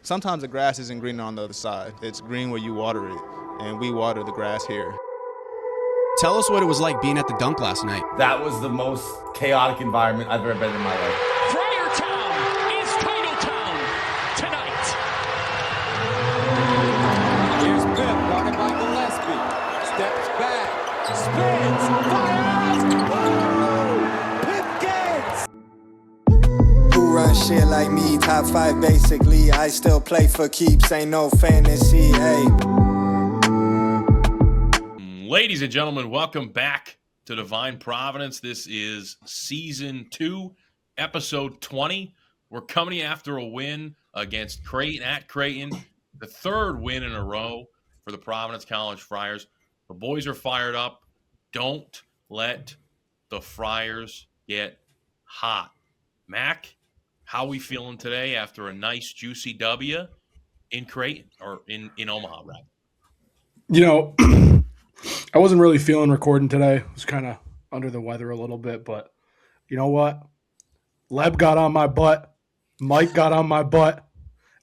Sometimes the grass isn't greener on the other side. It's green where you water it, and we water the grass here. Tell us what it was like being at the dunk last night. That was the most chaotic environment I've ever been in my life. Friartown is Titletown tonight. Here's Pip, guarded by Gillespie. Steps back, spins, fires! Woo! Pip gets! Who run shit like me? Top 5 basically. I still play for keeps, ain't no fantasy, hey. Ladies and gentlemen, welcome back to Divine Providence. This is Season 2, Episode 20. We're coming after a win against Creighton at Creighton, the third win in a row for the Providence College Friars. The boys are fired up. Don't let the Friars get hot. Mac, how we feeling today after a nice, juicy W in Creighton, or in Omaha, rather? You know, I wasn't really feeling recording today. I was kind of under the weather a little bit, but you know what? Leb got on my butt. Mike got on my butt.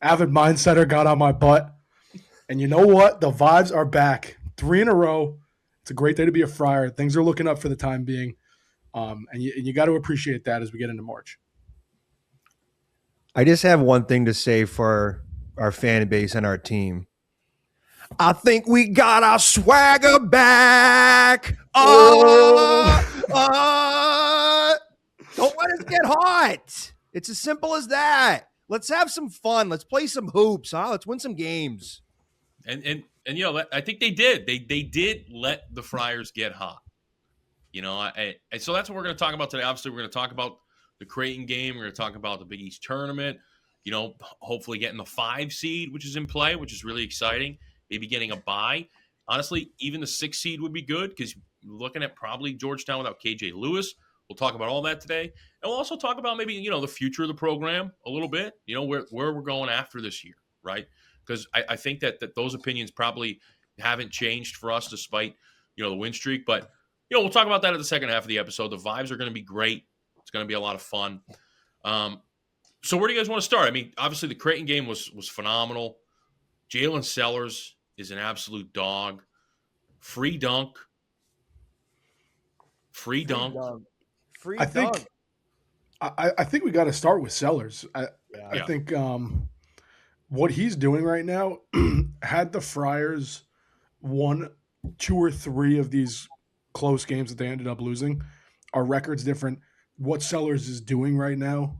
Avid Mindsetter got on my butt. And you know what? The vibes are back. 3 in a row. It's a great day to be a Friar. Things are looking up for the time being. And you got to appreciate that as we get into March. I just have one thing to say for our fan base and our team. I think we got our swagger back. Don't let us get hot. It's as simple as that. Let's have some fun. Let's play some hoops. Let's win some games. And you know, I think they did. They did let the Friars get hot. You know, and so that's what we're going to talk about today. Obviously, we're going to talk about the Creighton game. We're going to talk about the Big East tournament. You know, hopefully getting the 5 seed, which is in play, which is really exciting. Maybe getting a bye. Honestly, even the 6 seed would be good because we're looking at probably Georgetown without KJ Lewis. We'll talk about all that today. And we'll also talk about maybe, you know, the future of the program a little bit, you know, where we're going after this year, right? Because I think that those opinions probably haven't changed for us despite, you know, the win streak. But, you know, we'll talk about that at the second half of the episode. The vibes are going to be great. It's going to be a lot of fun. So where do you guys want to start? I mean, obviously the Creighton game was phenomenal. Jaylin Sellers is an absolute dog. Free dunk. Free dunk. I think we got to start with Sellers. I think what he's doing right now, had the Friars won 2 or 3 of these close games that they ended up losing, our record's different. What Sellers is doing right now,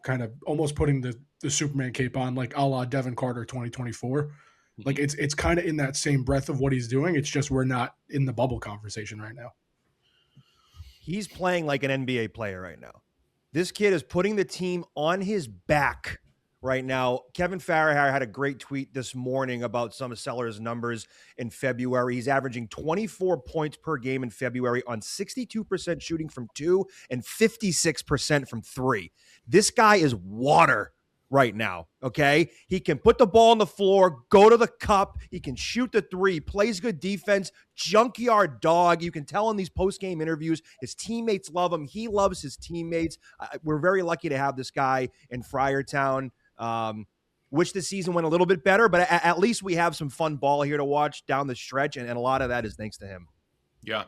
kind of almost putting the Superman cape on, like a la Devin Carter 2024. Like it's kind of in that same breath of what he's doing. It's just we're not in the bubble conversation right now. He's playing like an NBA player right now. This kid is putting the team on his back right now. Kevin Farrah had a great tweet this morning about some of Sellers' numbers in February. He's averaging 24 points per game in February on 62% shooting from 2 and 56% from 3. This guy is water right now, okay? He can put the ball on the floor, go to the cup. He can shoot the 3, plays good defense, junkyard dog. You can tell in these post-game interviews, his teammates love him. He loves his teammates. We're very lucky to have this guy in Friartown. Wish the season went a little bit better, but at least we have some fun ball here to watch down the stretch, and a lot of that is thanks to him. Yeah.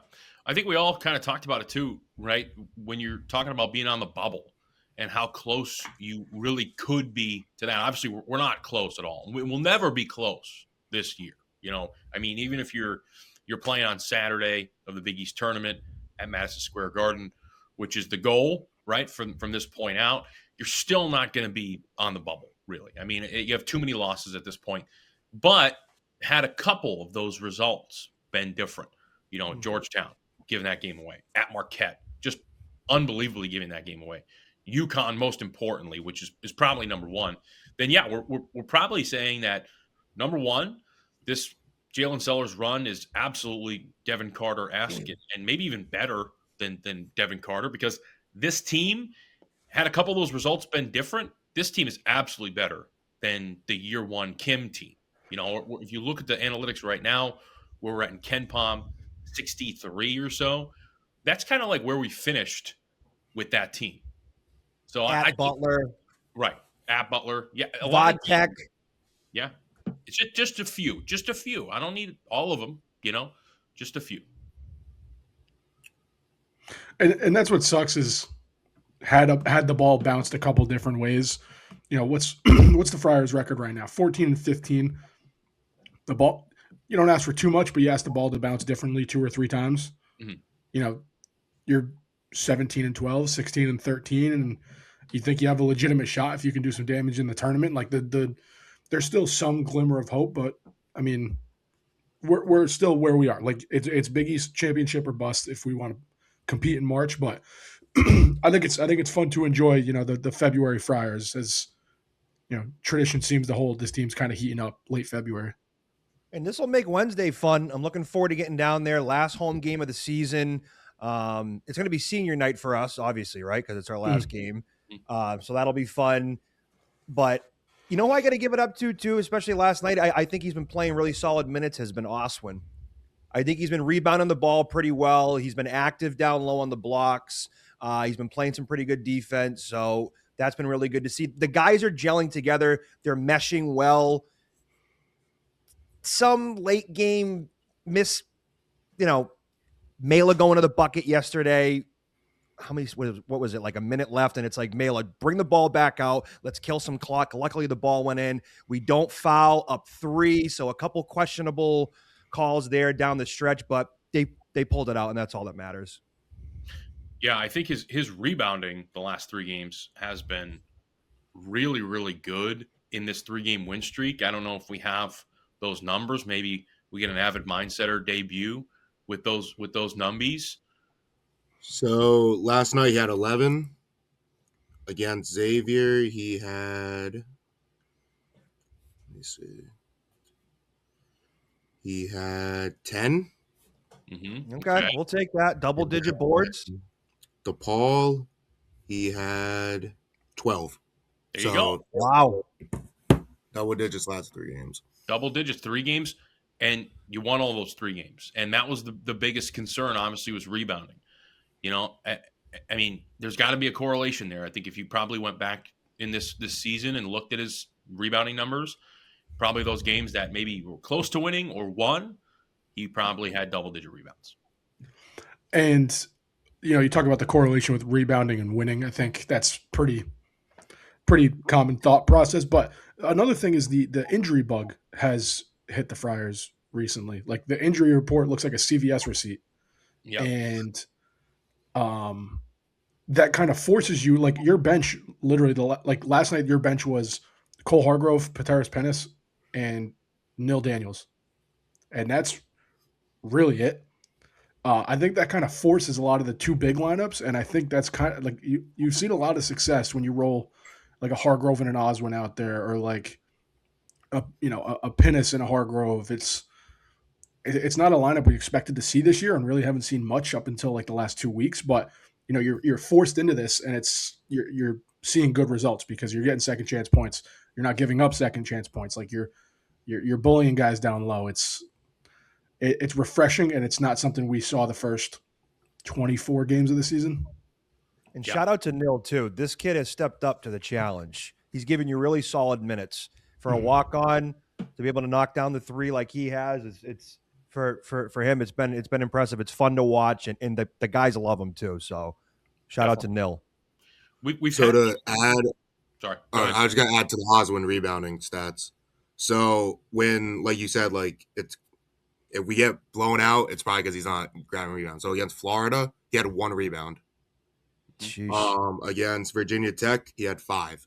I think we all kind of talked about it too, right? When you're talking about being on the bubble and how close you really could be to that. Obviously, we're not close at all. We'll never be close this year. You know, I mean, even if you're playing on Saturday of the Big East tournament at Madison Square Garden, which is the goal, right, from this point out, you're still not going to be on the bubble, really. I mean, you have too many losses at this point. But had a couple of those results been different, you know, Georgetown giving that game away, at Marquette, just unbelievably giving that game away. UConn, most importantly, which is probably number 1, then yeah, we're probably saying that number 1, this Jaylin Sellers run is absolutely Devin Carter-esque and maybe even better than Devin Carter, because this team, had a couple of those results been different, this team is absolutely better than the year 1 Kim team. You know, if you look at the analytics right now, where we're at in KenPom, 63 or so, that's kind of like where we finished with that team. So At Butler. Right. At Butler. Yeah. Vodtech. Yeah. It's just a few. Just a few. I don't need all of them, just a few. And that's what sucks is had the ball bounced a couple different ways. What's what's the Friars record right now? 14-15. The ball, you don't ask for too much, but you ask the ball to bounce differently 2 or 3 times. Mm-hmm. You're 17-12, 16-13, and you think you have a legitimate shot if you can do some damage in the tournament. Like there's still some glimmer of hope, but I mean, we're still where we are. Like it's Big East championship or bust if we want to compete in March. But I think it's fun to enjoy. The February Friars, as tradition seems to hold. This team's kind of heating up late February. And this will make Wednesday fun. I'm looking forward to getting down there. Last home game of the season. It's going to be senior night for us, obviously, right? Because it's our last game. So that'll be fun. But who I got to give it up to, too, especially last night, I think he's been playing really solid minutes, has been Oswin. I think he's been rebounding the ball pretty well. He's been active down low on the blocks. He's been playing some pretty good defense. So that's been really good to see. The guys are gelling together. They're meshing well. Some late game miss, Mela going to the bucket yesterday. What was it, like a minute left? And it's like, Mela, bring the ball back out. Let's kill some clock. Luckily, the ball went in. We don't foul up 3. So a couple questionable calls there down the stretch, but they pulled it out, and that's all that matters. Yeah, I think his rebounding the last 3 games has been really, really good in this 3-game win streak. I don't know if we have those numbers. Maybe we get an Avid Mindsetter debut with those numbies. So last night he had 11 against Xavier. He had, let me see, he had 10. Mm-hmm. Okay, we'll take that. Double-digit boards. DePaul, he had 12. There you go. Wow. Double digits last 3 games. Double digits 3 games, and you won all those 3 games. And that was the biggest concern, obviously, was rebounding. I mean, there's got to be a correlation there. I think if you probably went back in this season and looked at his rebounding numbers, probably those games that maybe were close to winning or won, he probably had double-digit rebounds. And, you talk about the correlation with rebounding and winning. I think that's pretty common thought process. But another thing is the injury bug has hit the Friars recently. Like the injury report looks like a CVS receipt. Yeah. And that kind of forces you, like your bench, literally, like last night, your bench was Cole Hargrove, Pateris Pennis, and Nil Daniels. And that's really it. I think that kind of forces a lot of the 2 big lineups. And I think that's kind of like you've seen a lot of success when you roll like a Hargrove and an Oswin out there, or like a Pennis and a Hargrove. It's not a lineup we expected to see this year, and really haven't seen much up until like the last 2 weeks. But you're forced into this, and you're seeing good results because you're getting second chance points. You're not giving up second chance points. Like you're bullying guys down low. It's refreshing, and it's not something we saw the first 24 games of the season. And shout out to Nil, too. This kid has stepped up to the challenge. He's giving you really solid minutes. For a walk-on, to be able to knock down the 3 like he has, it's for him, it's been impressive. It's fun to watch, and the guys love him, too. So shout out to Nil. To add – sorry. I was going to add to the Oswin rebounding stats. So when, like you said, like if we get blown out, it's probably because he's not grabbing rebounds. So against Florida, he had 1 rebound. Against Virginia Tech, he had 5.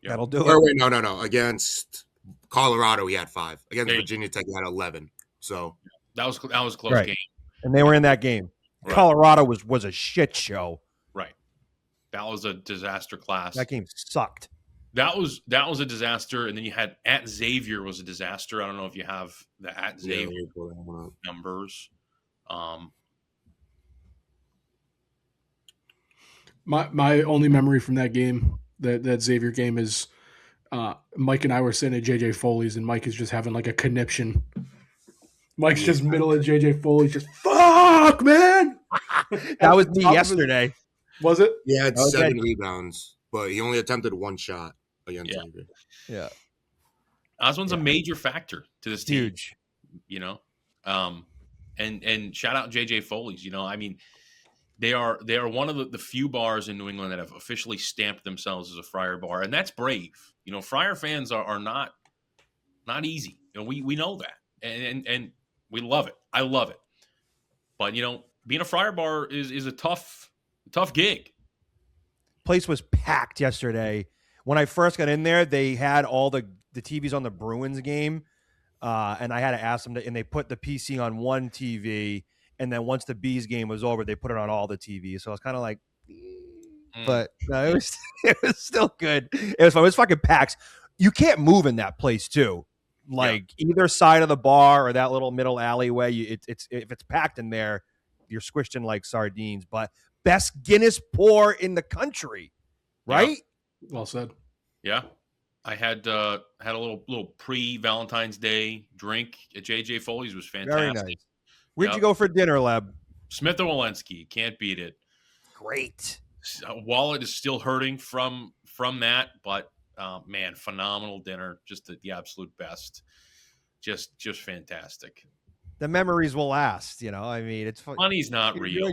Yeah. That'll do it. Or wait, no. Against Colorado, he had 5. Against Virginia Tech, he had 11. So that was a close game. And they were in that game. Right. Colorado was a shit show. Right. That was a disaster class. That game sucked. That was a disaster, and then you had at Xavier was a disaster. I don't know if you have the at Xavier numbers. My only memory from that game, that Xavier game, is Mike and I were sitting at JJ Foley's, and Mike is just having like a conniption. Mike's just middle of JJ Foley's, just fuck, man. That was me yesterday. Was it? He had 7 rebounds, but he only attempted 1 shot against Xavier. Yeah. Oswin's a major factor to this team. Huge. You know, and shout out JJ Foley's. You know, I mean, they are one of the few bars in New England that have officially stamped themselves as a Friar bar, and that's brave. You know, Friar fans are not easy. You know, we know that, and we love it. I love it. But you know, being a Friar bar is a tough gig. Place was packed yesterday. When I first got in there, they had all the TVs on the Bruins game, and I had to ask them and they put the PC on one TV, and then once the Bees game was over, they put it on all the TVs. So I was kind of like, but no, it was still good. It was fun. It was fucking packed. You can't move in that place too. Like either side of the bar or that little middle alleyway, it's if it's packed in there, you're squished in like sardines. But best Guinness pour in the country, right? Yeah. Well said. Yeah, I had a little pre-Valentine's Day drink at JJ Foley's. Was fantastic. Very nice. Where'd you go for dinner, Leb? Smith & Walensky. Can't beat it. Great. Wallet is still hurting from that, but man, phenomenal dinner. Just the absolute best. Just fantastic. The memories will last. You know, I mean, it's money's not real.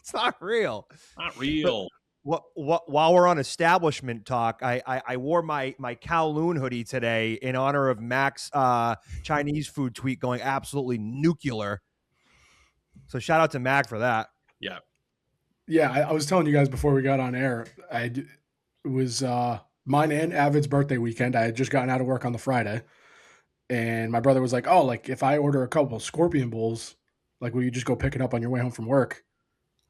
It's not real. Not real. While we're on establishment talk, I wore my Kowloon hoodie today in honor of Mac's Chinese food tweet going absolutely nuclear. So shout out to Mac for that. Yeah. Yeah, I was telling you guys before we got on air, it was mine and Avid's birthday weekend. I had just gotten out of work on the Friday, and my brother was like, "Oh, like if I order a couple of Scorpion Bowls, like will you just go pick it up on your way home from work?"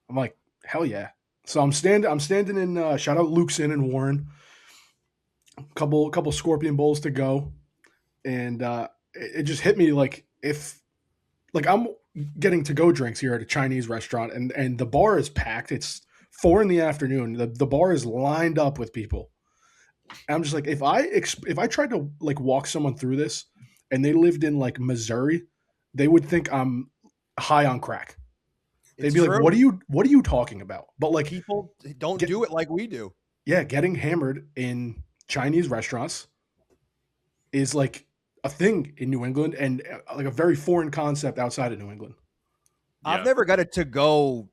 I'm like, "Hell yeah!" So I'm standing in. Shout out Luke's Inn and Warren. Couple Scorpion Bowls to go, and it just hit me like if like I'm getting to-go drinks here at a Chinese restaurant, and the bar is packed. It's 4 p.m. The bar is lined up with people. And I'm just like, if I tried to like walk someone through this, and they lived in like Missouri, they would think I'm high on crack. They'd be like, "What are you talking about?" But like, people don't do it like we do. Yeah, getting hammered in Chinese restaurants is like a thing in New England, and like a very foreign concept outside of New England. Yeah. I've never got a to-go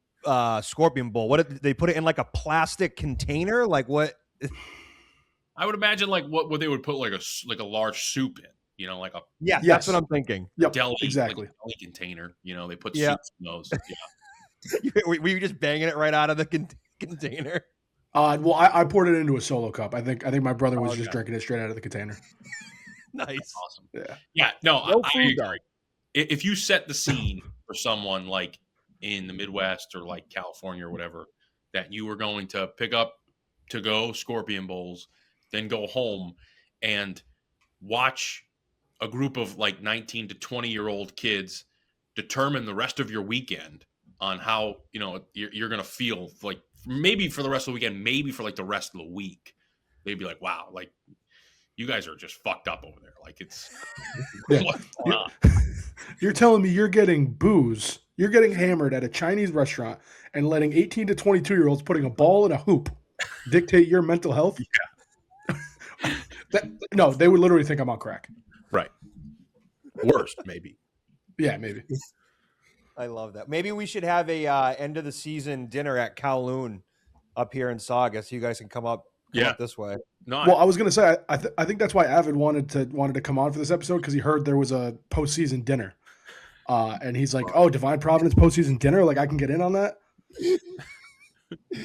Scorpion Bowl. What did they put it in, like a plastic container? Like what? I would imagine like what they would put like a large soup in. You know, like a that's what I'm thinking. Yep, deli, exactly. like a deli container. You know, they put soups in those. Yeah. Were you just banging it right out of the container? Well, I poured it into a solo cup. I think my brother was just drinking it straight out of the container. Nice. That's awesome. Yeah. Yeah. No, No I food agree. If you set the scene for someone like in the Midwest or like California or whatever, that you were going to pick up to go Scorpion Bowls, then go home and watch a group of like 19 to 20-year-old kids determine the rest of your weekend on how, you know, you're going to feel like maybe for the rest of the weekend, maybe for like the rest of the week, they'd be like, wow, like you guys are just fucked up over there. Like it's what's going on? You're telling me you're getting booze, you're getting hammered at a Chinese restaurant and letting 18 to 22-year-olds putting a ball in a hoop dictate your mental health? Yeah. No, they would literally think I'm on crack. Right. Worst, maybe. Yeah, maybe. I love that. Maybe we should have a end of the season dinner at Kowloon up here in Saugus. So you guys can come up this way. No, well, I was gonna say I think that's why Avid wanted to come on for this episode, because he heard there was a postseason dinner, and he's like, "Oh, Divine Providence postseason dinner, like I can get in on that."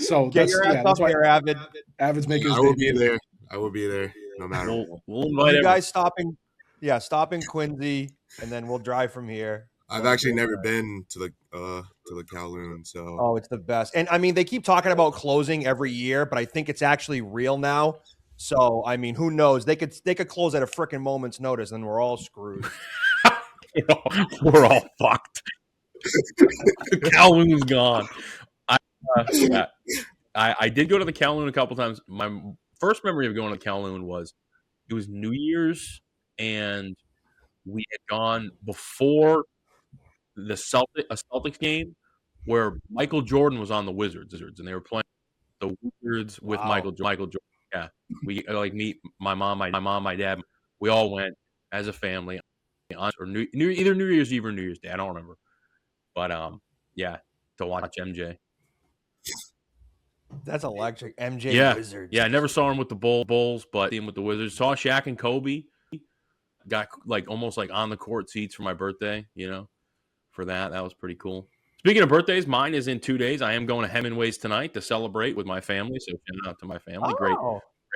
So that's why Avid. Avid's making. I will be there. I will be there, no matter. We'll invite you guys stopping. Yeah, stop in Quincy, and then we'll drive from here. I've actually never been to the Kowloon, so. Oh, it's the best. And I mean, they keep talking about closing every year, but I think it's actually real now. So I mean, who knows? They could close at a freaking moment's notice, and we're all screwed. We're all fucked. Kowloon's gone. I did go to the Kowloon a couple times. My first memory of going to Kowloon was it was New Year's, and we had gone before the Celtics game where Michael Jordan was on the Wizards, and they were playing the Wizards with Michael Jordan. Yeah, we like meet my mom, my dad. We all went as a family or either New Year's Eve or New Year's Day. I don't remember. But yeah, to watch MJ. That's electric. MJ Wizards. Yeah, I never saw him with the Bulls, but him with the Wizards. Saw Shaq and Kobe. Got like almost like on the court seats for my birthday, for that. That was pretty cool. Speaking of birthdays, mine is in 2 days. I am going to Hemingway's tonight to celebrate with my family. So shout out to my family. Great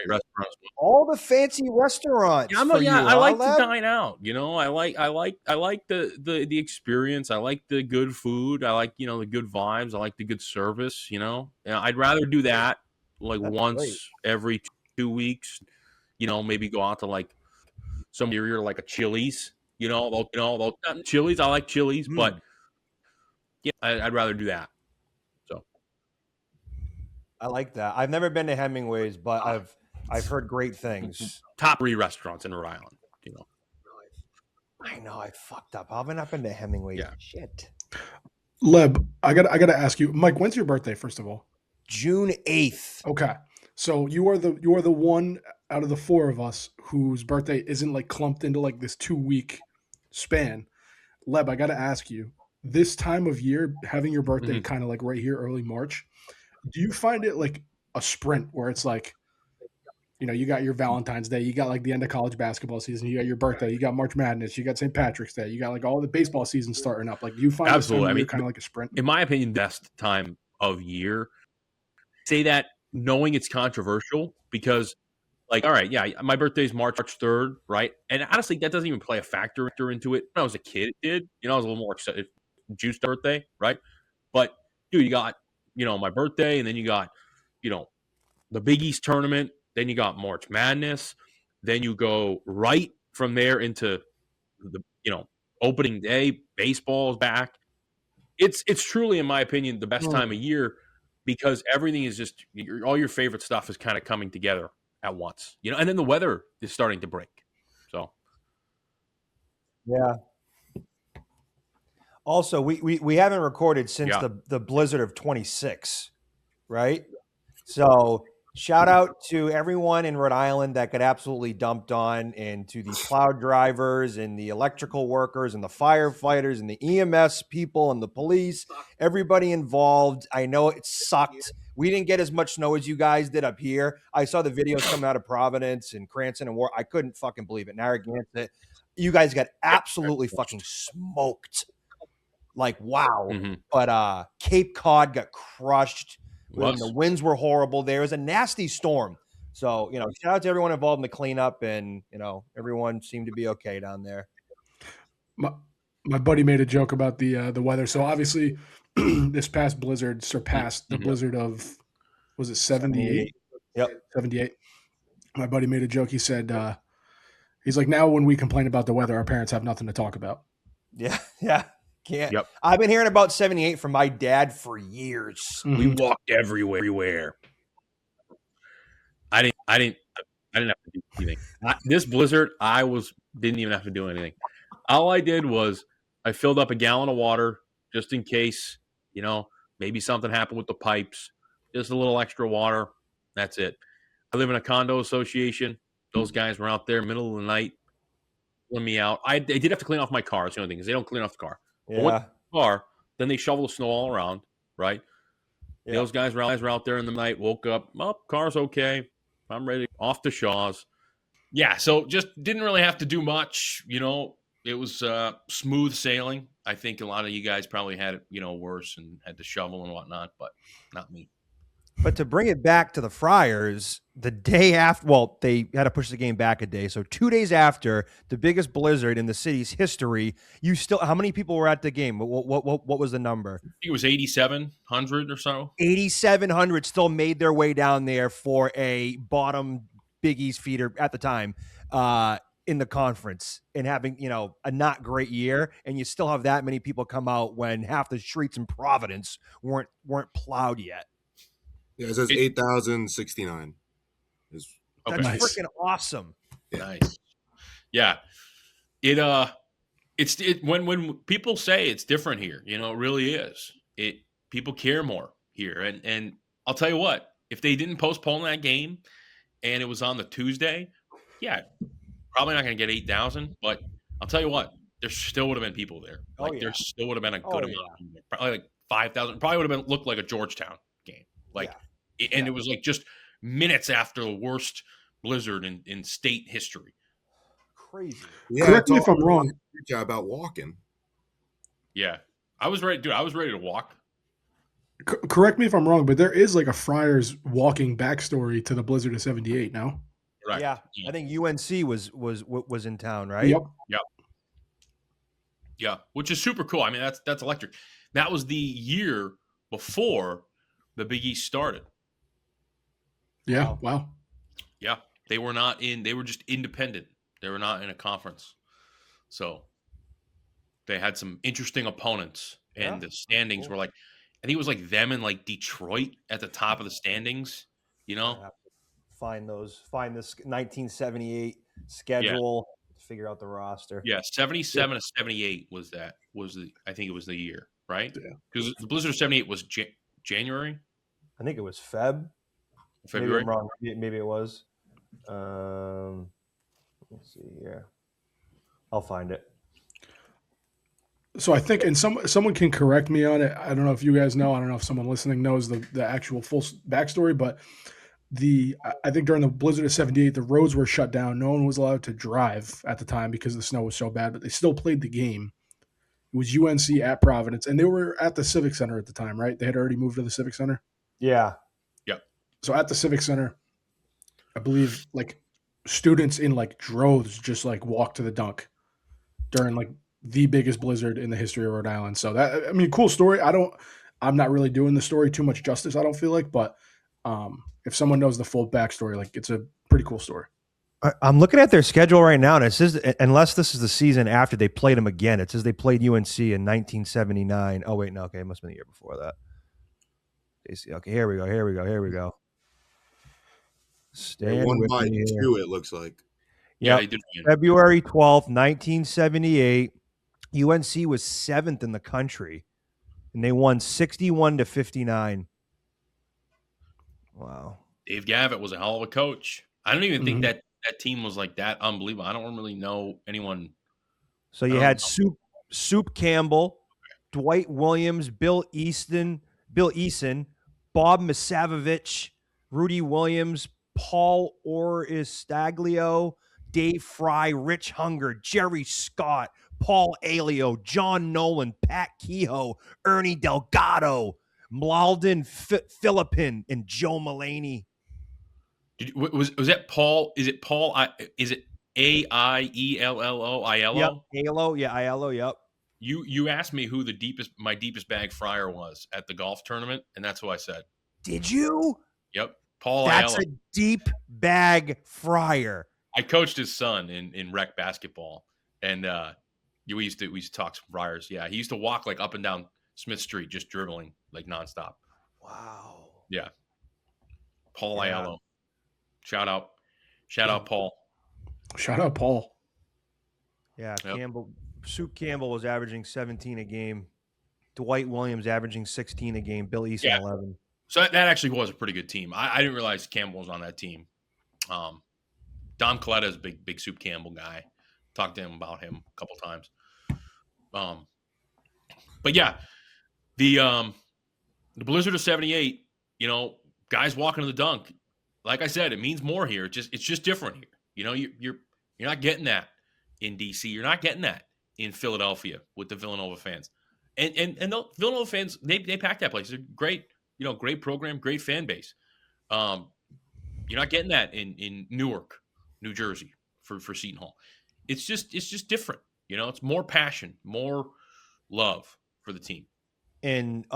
restaurants. All the fancy restaurants. I like to dine out. I like the experience. I like the good food. I like the good vibes. I like the good service. I'd rather do that once every 2 weeks. Maybe go out to like some area like a Chili's. Chili's. I like Chili's, but yeah, I'd rather do that. So I like that. I've never been to Hemingway's, but I've heard great things. Top 3 restaurants in Rhode Island. I know I fucked up. I've not been to Hemingway's. Yeah. Shit. Leb, I gotta ask you, Mike. When's your birthday? First of all, June 8th. Okay, so you are the one out of the 4 of us whose birthday isn't like clumped into like this 2-week span. Leb, I gotta ask you, this time of year, having your birthday kind of like right here, early March, do you find it like a sprint where it's like, you got your Valentine's Day, you got like the end of college basketball season, you got your birthday, you got March Madness, you got St. Patrick's Day, you got like all the baseball season starting up. Like, do you find absolutely kind of like a sprint? In my opinion, best time of year. Say that knowing it's controversial because, like, all right, yeah, my birthday is March 3rd, right? And honestly, that doesn't even play a factor into it. When I was a kid, it did. I was a little more excited. Juiced birthday, right? But dude, you got my birthday, and then you got the Big East tournament, then you got March Madness, then you go right from there into the opening day. Baseball's back. It's truly, in my opinion, the best time of year because everything is just all your favorite stuff is kind of coming together at once, and then the weather is starting to break. So yeah. Also, we haven't recorded since the blizzard of 26, right? So shout out to everyone in Rhode Island that got absolutely dumped on, and to the plow drivers and the electrical workers and the firefighters and the EMS people and the police, everybody involved. I know it sucked. We didn't get as much snow as you guys did up here. I saw the videos coming out of Providence and Creighton and I couldn't fucking believe it. Narragansett, you guys got absolutely fucking smoked. Like, wow. Mm-hmm. But Cape Cod got crushed. The winds were horrible. There was a nasty storm. So, shout out to everyone involved in the cleanup, and, everyone seemed to be okay down there. My buddy made a joke about the weather. So obviously this past blizzard surpassed the blizzard of, was it 78? Yep. 78. My buddy made a joke. He said, he's like, now when we complain about the weather, our parents have nothing to talk about. Yeah. Can't. Yep. I've been hearing about 78 from my dad for years. We walked everywhere. I didn't have to do anything. This blizzard, didn't even have to do anything. All I did was I filled up a gallon of water just in case, maybe something happened with the pipes. Just a little extra water. That's it. I live in a condo association. Those guys were out there middle of the night, pulling me out. I did have to clean off my car. That's the only thing, because they don't clean off the car. Yeah. But the car, then they shovel the snow all around, right? Yeah. Those guys were out there in the night, woke up, car's okay. I'm ready, off to Shaw's. Yeah, so just didn't really have to do much, It was smooth sailing. I think a lot of you guys probably had it, worse and had to shovel and whatnot, but not me. But to bring it back to the Friars, the day after, they had to push the game back a day. So 2 days after the biggest blizzard in the city's history, how many people were at the game? What was the number? I think it was 8,700 or so. 8,700 still made their way down there for a bottom Big East feeder at the time in the conference, and having, a not great year. And you still have that many people come out when half the streets in Providence weren't plowed yet. Yeah, it says 8,069. That's freaking awesome. Nice. Yeah. When people say it's different here, it really is. People care more here. And I'll tell you what, if they didn't postpone that game and it was on the Tuesday, yeah, Probably not going to get 8,000, but I'll tell you what, there still would have been people there. Oh, Like yeah. there still would have been a good Oh, amount of people there. Probably like 5,000. Probably would have looked like a Georgetown game. Like, and it was like just minutes after the worst blizzard in state history. Crazy. Yeah, Correct me if I'm wrong. About walking. Yeah, I was ready, dude. I was ready to walk. Correct me if I'm wrong, but there is like a Friars walking backstory to the blizzard of '78. No. Right. Yeah, I think UNC was in town, right? Yep. Yeah, which is super cool. I mean, that's electric. That was the year before the Big East started. Yeah. Wow. Yeah, they were not in. They were just independent. They were not in a conference. So they had some interesting opponents, and the standings were like, I think it was like them and like Detroit at the top of the standings. You know, find this 1978 schedule, figure out the roster. Yeah, 77 to 78 was the I think it was the year, right? Yeah, because the blizzard of 78 was January. I think it was February. Maybe I'm wrong. Maybe it was. Let's see here. I'll find it. So I think, and someone can correct me on it. I don't know if you guys know. I don't know if someone listening knows the actual full backstory, but I think during the blizzard of '78, the roads were shut down. No one was allowed to drive at the time because the snow was so bad, but they still played the game. It was UNC at Providence, and they were at the Civic Center at the time, right? They had already moved to the Civic Center. Yeah. Yep. So at the Civic Center, I believe like students in like droves just like walked to the dunk during like the biggest blizzard in the history of Rhode Island. So that, I mean, cool story. I'm not really doing the story too much justice, I don't feel like, but if someone knows the full backstory, like it's a pretty cool story. I'm looking at their schedule right now, and it says, unless this is the season after they played them again, it says they played UNC in 1979. Oh, wait, no, okay, it must have been the year before that. Okay, here we go. They won by 2, it looks like. Yeah, February 12th, 1978. UNC was 7th in the country, and they won 61 to 59. Wow. Dave Gavitt was a hell of a coach. I don't even think that team was like that unbelievable. I don't really know anyone. So you had Soup Campbell, Dwight Williams, Bill Easton, Bob Misavovich, Rudy Williams, Paul Oristaglio, Dave Fry, Rich Hunger, Jerry Scott, Paul Alio, John Nolan, Pat Kehoe, Ernie Delgado, Mlalden Philippin, and Joe Mulaney. Was that Paul? Is it Paul? Is it Aiello? Yep, Aiello. Yeah, Aiello. Yep. You asked me who my deepest bag Friar was at the golf tournament, and that's who I said. Did you? Yep, Paul. That's Aiello. a deep bag Friar. I coached his son in rec basketball, and we used to talk some Friars. Yeah, he used to walk like up and down Smith Street, just dribbling like nonstop. Wow. Yeah, Paul Aiello. Shout out, Paul. Shout out, Paul. Yeah, yep. Soup Campbell was averaging 17 a game. Dwight Williams averaging 16 a game. Bill Easton 11. So that actually was a pretty good team. I didn't realize Campbell was on that team. Dom Coletta is a big Soup Campbell guy. Talked to him about him a couple times. But yeah, the blizzard of '78. You know, guys walking to the dunk. Like I said, it means more here. It's just different here. You know, you're not getting that in DC. You're not getting that in Philadelphia with the Villanova fans. And the Villanova fans, they pack that place. They're great, great program, great fan base. You're not getting that in Newark, New Jersey for Seton Hall. It's just different. It's more passion, more love for the team. And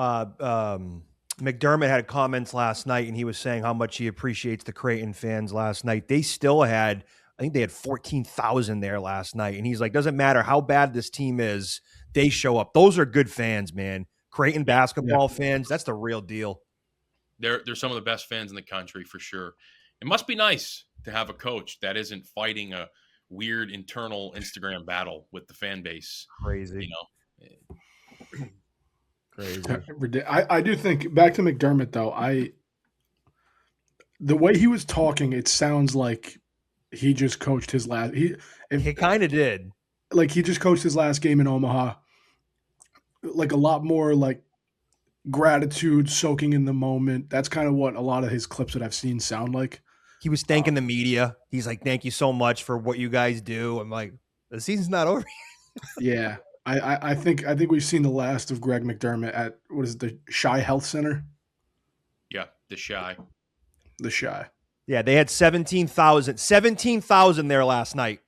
McDermott had comments last night, and he was saying how much he appreciates the Creighton fans last night. They still had, I think they had 14,000 there last night. And he's like, doesn't matter how bad this team is, they show up. Those are good fans, man. Creighton basketball fans, that's the real deal. They're some of the best fans in the country for sure. It must be nice to have a coach that isn't fighting a weird internal Instagram battle with the fan base. Crazy. Crazy. I do think, back to McDermott though, the way he was talking, it sounds like he just coached his last. He kind of did. Like he just coached his last game in Omaha. Like a lot more like gratitude, soaking in the moment. That's kind of what a lot of his clips that I've seen sound like. He was thanking the media. He's like, "Thank you so much for what you guys do." I'm like, the season's not over. Yeah, I think we've seen the last of Greg McDermott at what is it, the Shy Health Center? Yeah, the Shy. The Shy. Yeah, they had 17,000 there last night.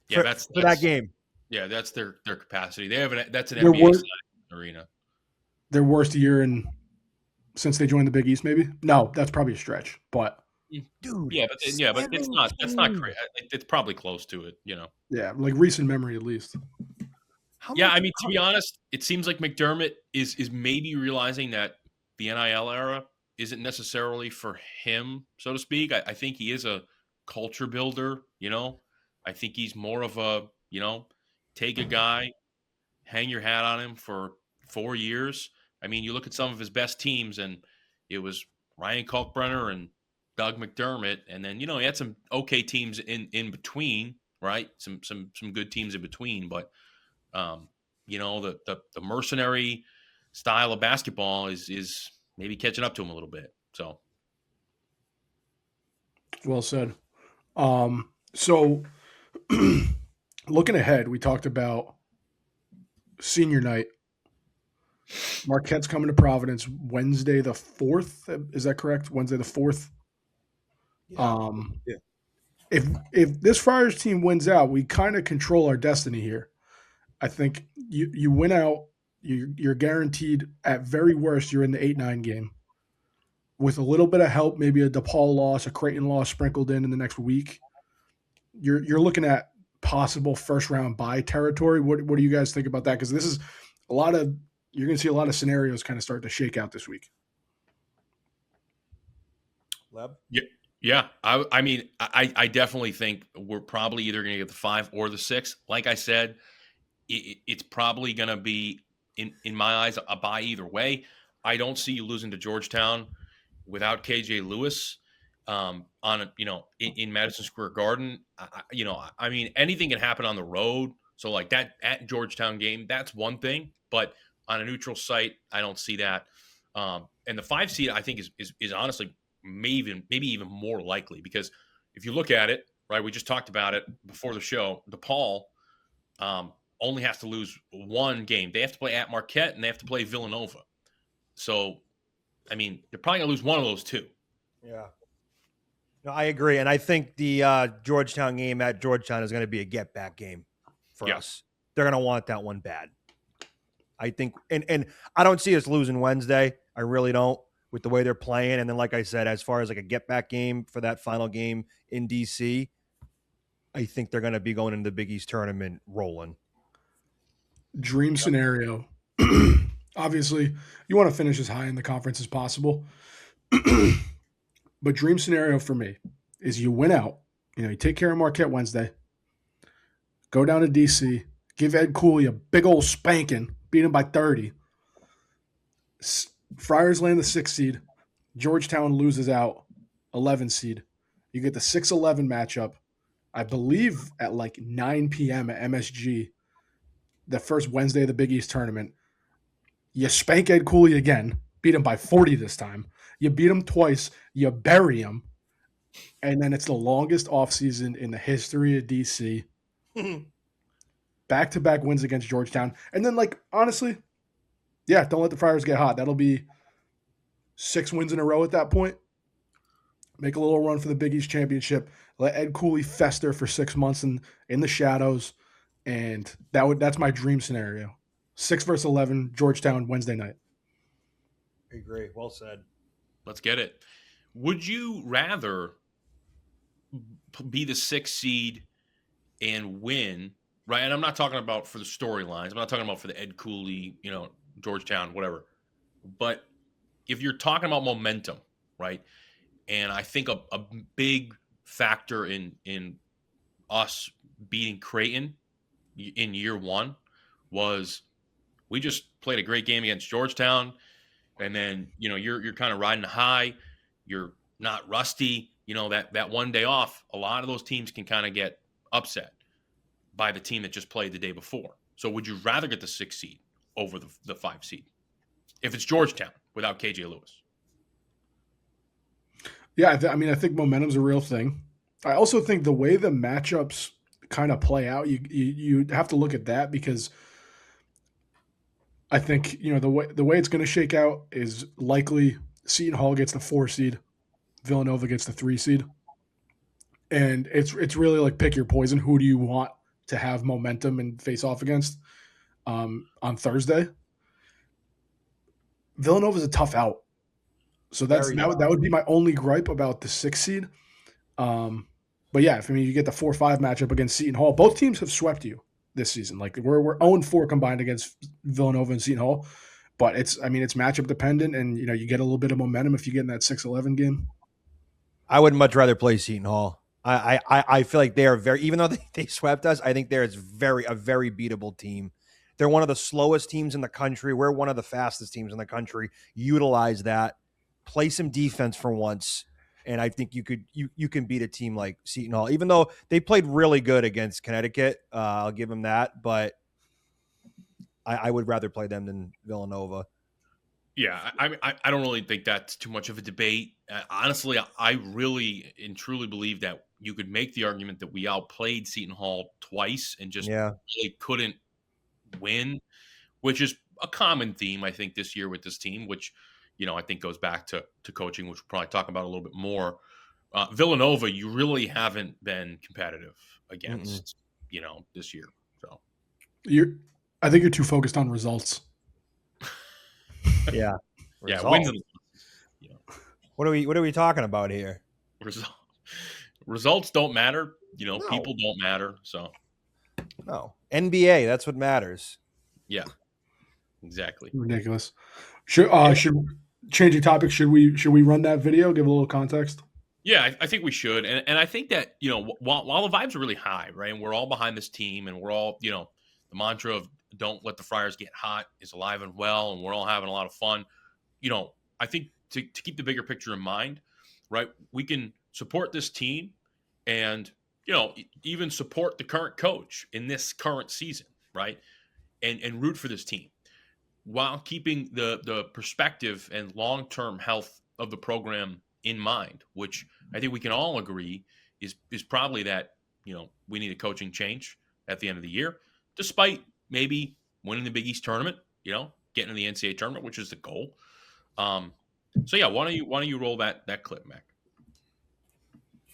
Yeah, that's that game. Yeah, that's their capacity. They have that's an Their NBA arena. Their worst year since they joined the Big East, maybe. No, that's probably a stretch, but dude, but it's not. That's not crazy. It's probably close to it, you know. Yeah, like recent memory at least. I mean, to be honest, it seems like McDermott is maybe realizing that the NIL era isn't necessarily for him, so to speak. I think he is a culture builder, you know. I think he's more of a, you know, take a guy, hang your hat on him for 4 years. I mean, you look at some of his best teams, and it was Ryan Kalkbrenner and Doug McDermott, and then, you know, he had some okay teams in between, right? Some good teams in between, but you know, the mercenary style of basketball is maybe catching up to him a little bit. So, well said. So looking ahead, we talked about senior night. Marquette's coming to Providence Wednesday the 4th. Is that correct? Wednesday the 4th. Yeah. If this Friars team wins out, we kind of control our destiny here. I think you win out, you're guaranteed at very worst you're in the 8-9 game. With a little bit of help, maybe a DePaul loss, a Creighton loss sprinkled in the next week, you're looking at possible first round bye territory. What do you guys think about that? Because this is you're going to see a lot of scenarios kind of start to shake out this week. Leb? Yeah. I mean, I definitely think we're probably either going to get the 5 or the 6. Like I said, it's probably going to be, in my eyes, a bye either way. I don't see you losing to Georgetown without KJ Lewis in Madison Square Garden. I mean, anything can happen on the road. So like that at Georgetown game, that's one thing. But on a neutral site, I don't see that. And the 5 seed, I think, is honestly maybe even more likely, because if you look at it, right, we just talked about it before the show. DePaul only has to lose one game. They have to play at Marquette and they have to play Villanova. So, I mean, they're probably going to lose one of those two. Yeah. No, I agree. And I think the Georgetown game at Georgetown is going to be a get-back game for us. They're going to want that one bad. I think, and I don't see us losing Wednesday. I really don't, with the way they're playing. And then, like I said, as far as like a get-back game for that final game in D.C., I think they're going to be going into the Big East tournament rolling. Dream scenario. Obviously, you want to finish as high in the conference as possible. But dream scenario for me is you win out. You take care of Marquette Wednesday. Go down to D.C., give Ed Cooley a big old spanking, beat him by 30. Friars land the 6th seed. Georgetown loses out, 11 seed. You get the 6-11 matchup, I believe at like 9 p.m. at MSG, the first Wednesday of the Big East tournament. You spank Ed Cooley again, beat him by 40 this time. You beat him twice, you bury him, and then it's the longest offseason in the history of DC. Back-to-back wins against Georgetown. And then, honestly, don't let the Friars get hot. That'll be 6 wins in a row at that point. Make a little run for the Big East championship. Let Ed Cooley fester for 6 months in the shadows. And that's my dream scenario. 6 versus 11, Georgetown, Wednesday night. I agree. Well said. Let's get it. Would you rather be the 6th seed and win, right? And I'm not talking about for the storylines. I'm not talking about for the Ed Cooley, Georgetown, whatever. But if you're talking about momentum, right? And I think a big factor in us beating Creighton in year 1 was we just played a great game against Georgetown, and then you're kind of riding high. You're not rusty. that one day off, a lot of those teams can kind of get upset by the team that just played the day before. So would you rather get the 6 seed over the 5 seed if it's Georgetown without KJ Lewis? Yeah, I think momentum's a real thing. I also think the way the matchups kind of play out, you have to look at that, because I think the way it's going to shake out is likely Seton Hall gets the 4 seed, Villanova gets the 3 seed, and it's really like pick your poison. Who do you want to have momentum and face off against on Thursday? Villanova's a tough out. So that would be my only gripe about the 6 seed. But yeah, you get the 4-5 matchup against Seton Hall. Both teams have swept you this season. Like we're 0-4 combined against Villanova and Seton Hall. But it's matchup dependent, and you get a little bit of momentum if you get in that 6-11 game. I would much rather play Seton Hall. I feel like they are even though they swept us, I think they're a very beatable team. They're one of the slowest teams in the country. We're one of the fastest teams in the country. Utilize that. Play some defense for once, and I think you can beat a team like Seton Hall, even though they played really good against Connecticut. I'll give them that, but I would rather play them than Villanova. Yeah, I don't really think that's too much of a debate. Honestly, I really and truly believe that you could make the argument that we outplayed Seton Hall twice and just really couldn't win, which is a common theme, I think, this year with this team, which I think goes back to coaching, which we'll probably talk about a little bit more. Villanova, you really haven't been competitive against, this year. So I think you're too focused on results. Yeah. Yeah. Wins and What are we talking about here? Results don't matter. No. People don't matter. So no. NBA, that's what matters. Yeah. Exactly. Ridiculous. Should changing topic, should we run that video, give a little context? Yeah, I think we should. And I think that, while the vibes are really high, right, and we're all behind this team, and we're all, the mantra of don't let the Friars get hot is alive and well, and we're all having a lot of fun. I think to keep the bigger picture in mind, right, we can support this team and, even support the current coach in this current season, right, and root for this team, while keeping the perspective and long-term health of the program in mind, which I think we can all agree is probably that, we need a coaching change at the end of the year, despite maybe winning the Big East tournament, getting to the NCAA tournament, which is the goal. So yeah, why don't you roll that clip, Mac?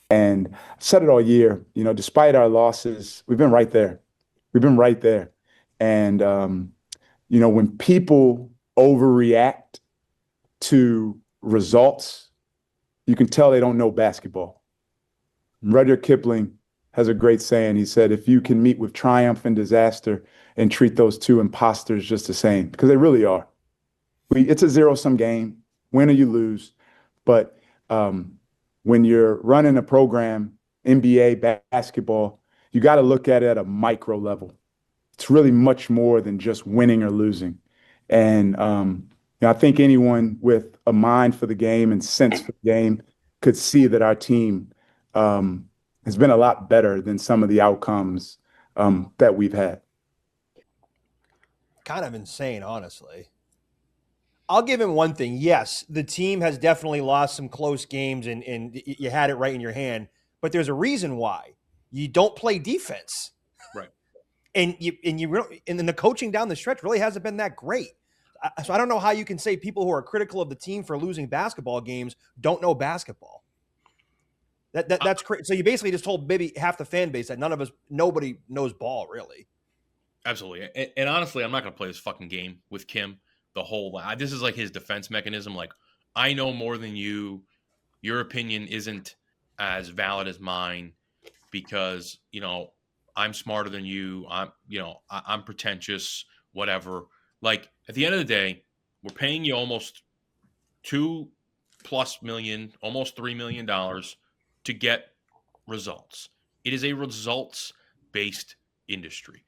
And I've said it all year, despite our losses, we've been right there. And, when people overreact to results, you can tell they don't know basketball. Rudyard Kipling has a great saying. He said, if you can meet with triumph and disaster and treat those two imposters just the same, because they really are. It's a zero-sum game, win or you lose. But when you're running a program, NBA basketball, you got to look at it at a micro level. It's really much more than just winning or losing. And I think anyone with a mind for the game and sense for the game could see that our team has been a lot better than some of the outcomes that we've had. Kind of insane, honestly. I'll give him one thing. Yes, the team has definitely lost some close games, and you had it right in your hand. But there's a reason why. You don't play defense. Right. And the coaching down the stretch really hasn't been that great. So I don't know how you can say people who are critical of the team for losing basketball games don't know basketball. That's crazy. So you basically just told maybe half the fan base that nobody knows ball, really. Absolutely. And honestly, I'm not going to play this fucking game with Kim. This is like his defense mechanism. Like, I know more than you. Your opinion isn't as valid as mine because, I'm smarter than you. I'm pretentious, whatever. Like, at the end of the day, we're paying you almost $2+ million, almost $3 million to get results. It is a results-based industry.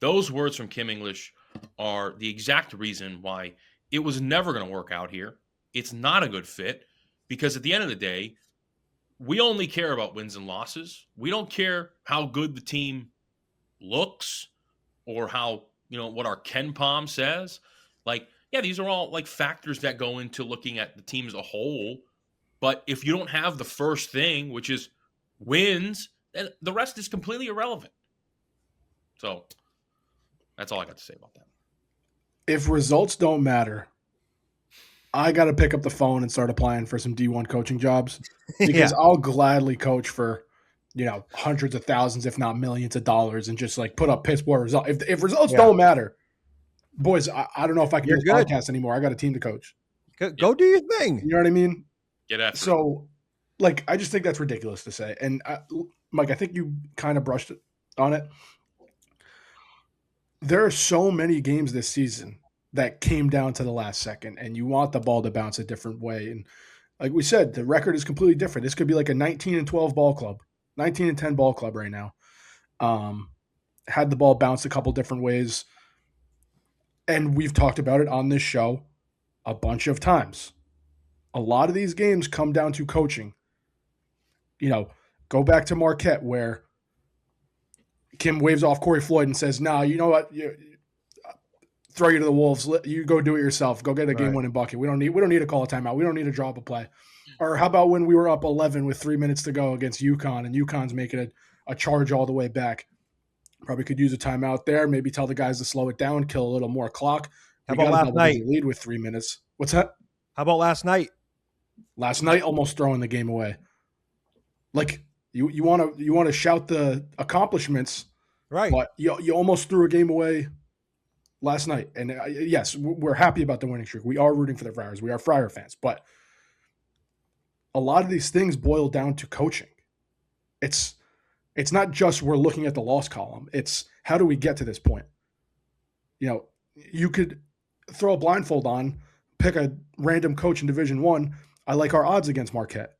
Those words from Kim English are the exact reason why it was never going to work out here. It's not a good fit because at the end of the day, we only care about wins and losses. We don't care how good the team looks or how, what our Ken Palm says. Like, yeah, these are all like factors that go into looking at the team as a whole. But if you don't have the first thing, which is wins, then the rest is completely irrelevant. So that's all I got to say about that. If results don't matter, I got to pick up the phone and start applying for some D1 coaching jobs because I'll gladly coach for, hundreds of thousands, if not millions of dollars, and just like put up piss poor results. If results don't matter, boys, I don't know if I can do this podcast anymore. I got a team to coach. Go do your thing. You know what I mean? Get after So, like, I just think that's ridiculous to say. And Mike, I think you kind of brushed on it. There are so many games this season that came down to the last second, and you want the ball to bounce a different way. And like we said, the record is completely different. This could be like a 19-12 ball club, 19-10 ball club right now. Had the ball bounce a couple different ways. And we've talked about it on this show a bunch of times. A lot of these games come down to coaching. Go back to Marquette where Kim waves off Corey Floyd and says, "No, you know what? Throw you to the wolves. You go do it yourself. Go get a game-winning bucket. We don't need to call a timeout. We don't need to draw up a play." Or how about when we were up 11 with 3 minutes to go against UConn, and UConn's making a charge all the way back? Probably could use a timeout there. Maybe tell the guys to slow it down, kill a little more clock. How about last night? Lead with 3 minutes. What's that? How about last night? Last night, almost throwing the game away. Like you want to shout the accomplishments, right? But you almost threw a game away last night. And yes, we're happy about the winning streak. We are rooting for the Friars. We are Friar fans. But a lot of these things boil down to coaching. It's not just we're looking at the loss column. It's how do we get to this point? You could throw a blindfold on, pick a random coach in Division I. I like our odds against Marquette.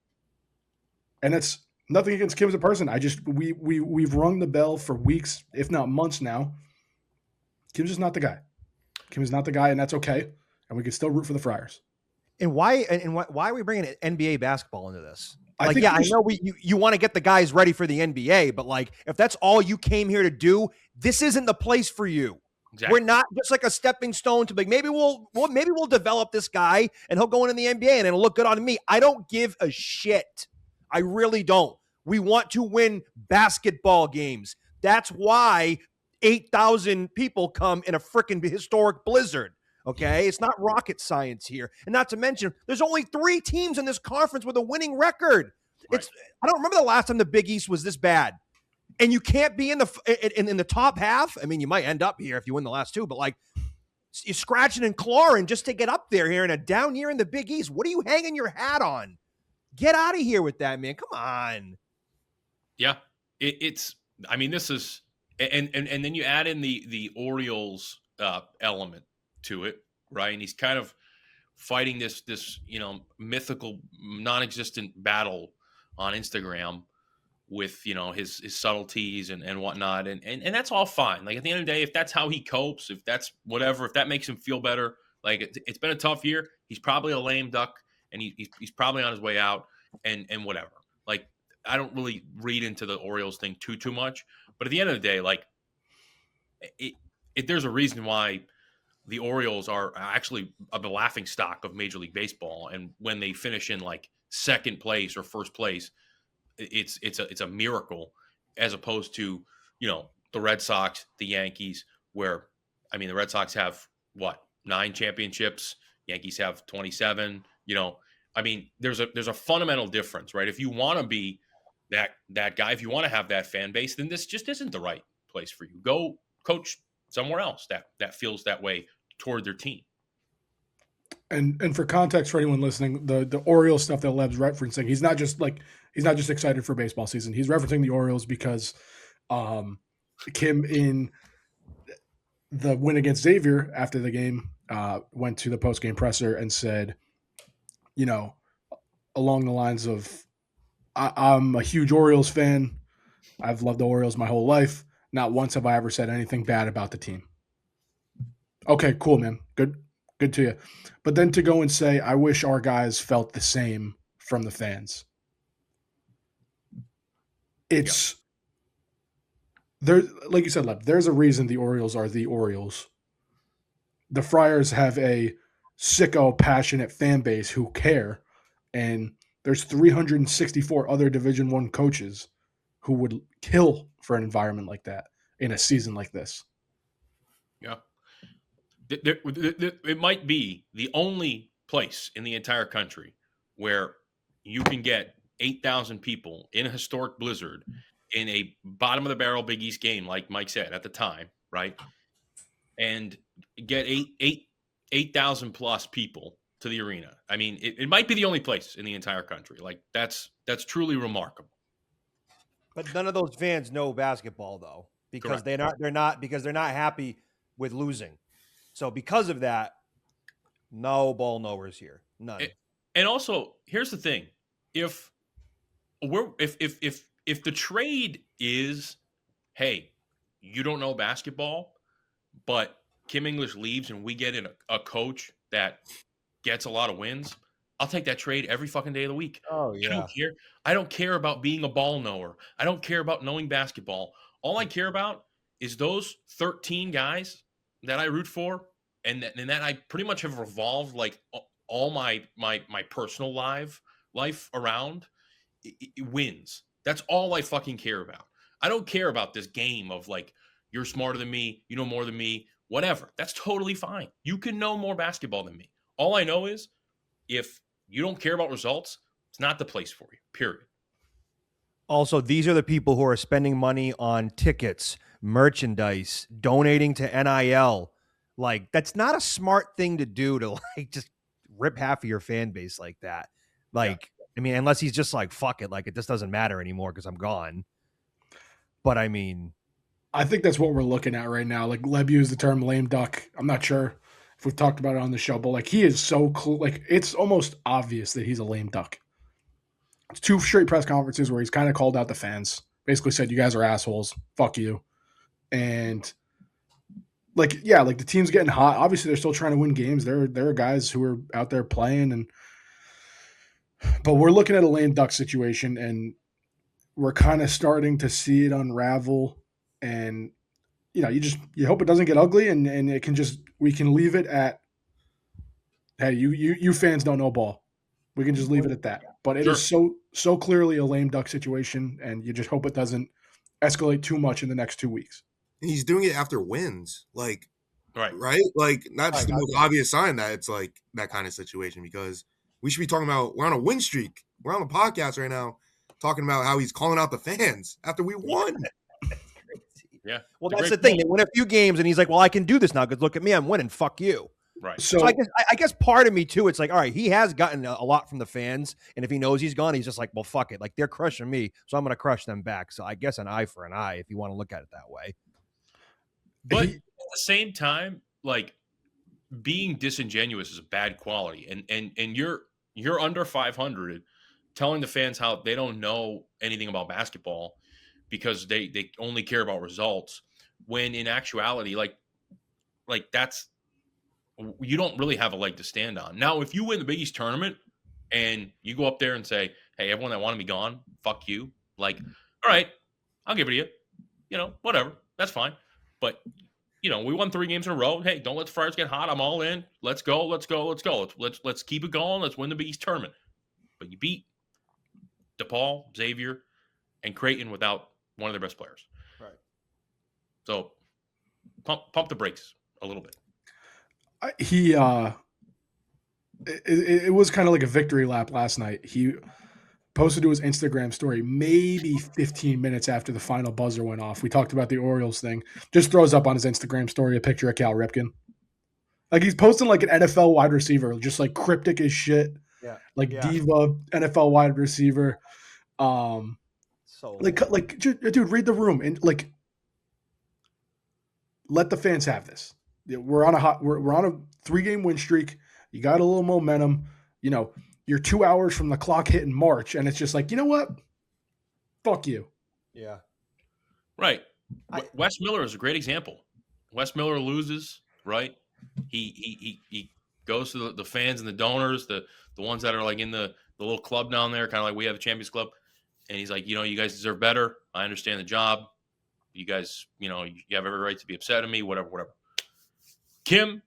And it's nothing against Kim as a person. We've rung the bell for weeks, if not months now. Kim's just not the guy. Kim is not the guy, and that's okay. And we can still root for the Friars. And why are we bringing NBA basketball into this? I know you want to get the guys ready for the NBA, but like if that's all you came here to do, this isn't the place for you. Exactly. We're not just like a stepping stone to maybe we'll develop this guy and he'll go into the NBA and it'll look good on me. I don't give a shit. I really don't. We want to win basketball games. That's why 8,000 people come in a freaking historic blizzard. Okay, it's not rocket science here. And not to mention, there's only 3 teams in this conference with a winning record. Right. I don't remember the last time the Big East was this bad. And you can't be in the top half. I mean, you might end up here if you win the last 2, but like you're scratching and clawing just to get up there here in a down year in the Big East. What are you hanging your hat on? Get out of here with that, man. Come on. Yeah, this is, and then you add in the Orioles element to it, right? And he's kind of fighting this mythical, non-existent battle on Instagram with his subtleties and whatnot, and that's all fine. Like at the end of the day, if that's how he copes, if that's whatever, if that makes him feel better, like it's been a tough year. He's probably a lame duck, and he's probably on his way out, and whatever. Like I don't really read into the Orioles thing too much, but at the end of the day, like there's a reason why the Orioles are actually the laughing stock of Major League Baseball, and when they finish in like second place or first place, it's a miracle, as opposed to the Red Sox, the Yankees, where the Red Sox have 9 championships, Yankees have 27. There's a fundamental difference, right? If you want to be that guy, if you want to have that fan base, then this just isn't the right place for you. Go coach somewhere else that feels that way toward their team. And for context for anyone listening, the Orioles stuff that Leb's referencing, he's not just excited for baseball season. He's referencing the Orioles because Kim, in the win against Xavier after the game, went to the post-game presser and said, along the lines of, I'm a huge Orioles fan. I've loved the Orioles my whole life. Not once have I ever said anything bad about the team. Okay, cool, man. Good to you. But then to go and say, I wish our guys felt the same from the fans. it's there. Like you said, Lev, there's a reason the Orioles are the Orioles. The Friars have a sicko, passionate fan base who care, and there's 364 other Division I coaches who would kill for an environment like that in a season like this. Yeah. It might be the only place in the entire country where you can get 8,000 people in a historic blizzard in a bottom of the barrel Big East game, like Mike said at the time, right? And get 8,000 plus people to the arena. I mean, it might be the only place in the entire country. Like that's truly remarkable. But none of those fans know basketball though, because they're not happy with losing. So because of that, no ball knowers here. None. And also, here's the thing. If the trade is, hey, you don't know basketball, but Kim English leaves and we get in a coach that gets a lot of wins, I'll take that trade every fucking day of the week. Oh, yeah. I don't care about being a ball knower. I don't care about knowing basketball. All I care about is those 13 guys that I root for and that I pretty much have revolved like all my personal life around. It wins. That's all I fucking care about. I don't care about this game of like, you're smarter than me, you know more than me, whatever. That's totally fine. You can know more basketball than me. All I know is if you don't care about results, it's not the place for you, period. Also, these are the people who are spending money on tickets, merchandise, donating to NIL. Like, that's not a smart thing to do to like just rip half of your fan base like that. Like, yeah. I mean, unless he's just like, fuck it, like it just doesn't matter anymore because I'm gone. But I mean, I think that's what we're looking at right now. Like Leb used the term lame duck. I'm not sure if we've talked about it on the show, but like he is so cool. Like it's almost obvious that he's a lame duck. It's 2 straight press conferences where he's kind of called out the fans, basically said, you guys are assholes. Fuck you. And like, yeah, like the team's getting hot. Obviously they're still trying to win games. There are guys who are out there playing but we're looking at a lame duck situation and we're kind of starting to see it unravel. And, you know, you hope it doesn't get ugly and it can we can leave it at, hey, you fans don't know ball. We can just leave it at that. But it is so clearly a lame duck situation, and you just hope it doesn't escalate too much in the next 2 weeks. And he's doing it after wins. Like, right? Like, not just the most obvious sign that it's like that kind of situation, because we should be talking about, we're on a win streak. We're on a podcast right now talking about how he's calling out the fans after we won. Yeah. Well, that's the thing. They win a few games, and he's like, well, I can do this now because look at me. I'm winning. Fuck you. Right. So I guess part of me, too, it's like, all right, he has gotten a lot from the fans, and if he knows he's gone, he's just like, well, fuck it. Like, they're crushing me, so I'm going to crush them back. So I guess an eye for an eye, if you want to look at it that way. But at the same time, like, being disingenuous is a bad quality. And you're under 500 telling the fans how they don't know anything about basketball because they only care about results, when in actuality, like that's, you don't really have a leg to stand on. Now, if you win the Big East tournament and you go up there and say, hey, everyone that wanted me gone, fuck you. Like, all right, I'll give it to you. You know, whatever. That's fine. But, you know, we won 3 games in a row. Hey, don't let the Friars get hot. I'm all in. Let's go. Let's keep it going. Let's win the Big East tournament. But you beat DePaul, Xavier, and Creighton without one of their best players. Right. So pump the brakes a little bit. It was kind of like a victory lap last night. He posted to his Instagram story maybe 15 minutes after the final buzzer went off. We talked about the Orioles thing. Just throws up on his Instagram story a picture of Cal Ripken. Like he's posting like an NFL wide receiver, just like cryptic as shit. Yeah. Diva NFL wide receiver. Dude, read the room and like let the fans have this. We're on a 3-game win streak. You got a little momentum. You know, you're 2 hours from the clock hitting March, and it's just like, you know what? Fuck you. Yeah. Right. Wes Miller is a great example. Wes Miller loses, right? He goes to the fans and the donors, the ones that are like in the little club down there, kind of like we have the Champions Club, and he's like, you guys deserve better. I understand the job. You guys, you have every right to be upset at me, whatever. Kim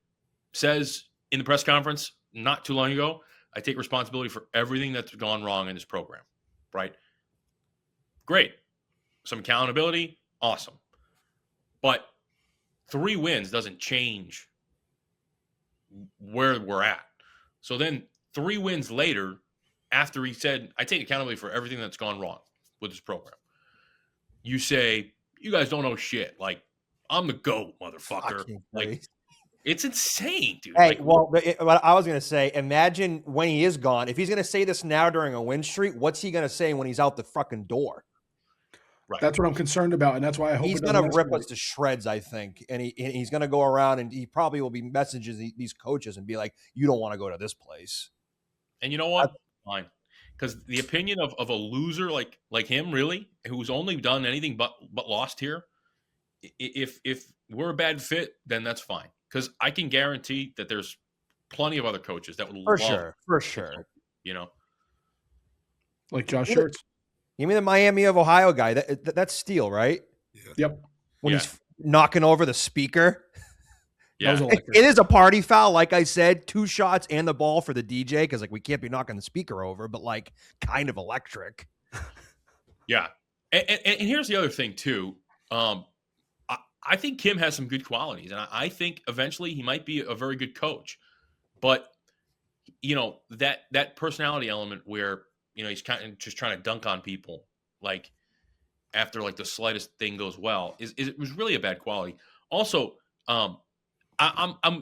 says in the press conference not too long ago, I take responsibility for everything that's gone wrong in this program, right? Great. Some accountability, awesome. But 3 wins doesn't change where we're at. So then 3 wins later, after he said, I take accountability for everything that's gone wrong with this program, you say, you guys don't know shit. Like, I'm the GOAT, motherfucker. Like, it's insane, dude. Hey, what I was going to say, imagine when he is gone. If he's going to say this now during a win streak, what's he going to say when he's out the fucking door? Right. That's what I'm concerned about, and that's why I hope he's going to rip us to shreds, I think. And he's going to go around, and he probably will be messaging these coaches and be like, you don't want to go to this place. And you know what? Fine. Because the opinion of a loser like him, really, who's only done anything but lost here, if we're a bad fit, then that's fine. Because I can guarantee that there's plenty of other coaches that would for sure. Like Josh Schertz. You mean the Miami of Ohio guy? That's Steele, right? Yeah. Yep. When he's knocking over the speaker. Yeah. It is a party foul, like I said, 2 shots and the ball for the DJ, because we can't be knocking the speaker over, but kind of electric. Yeah. And here's the other thing too. I think Kim has some good qualities, and I think eventually he might be a very good coach. But that personality element where he's kind of just trying to dunk on people, after the slightest thing goes well, it was really a bad quality. Also, I'm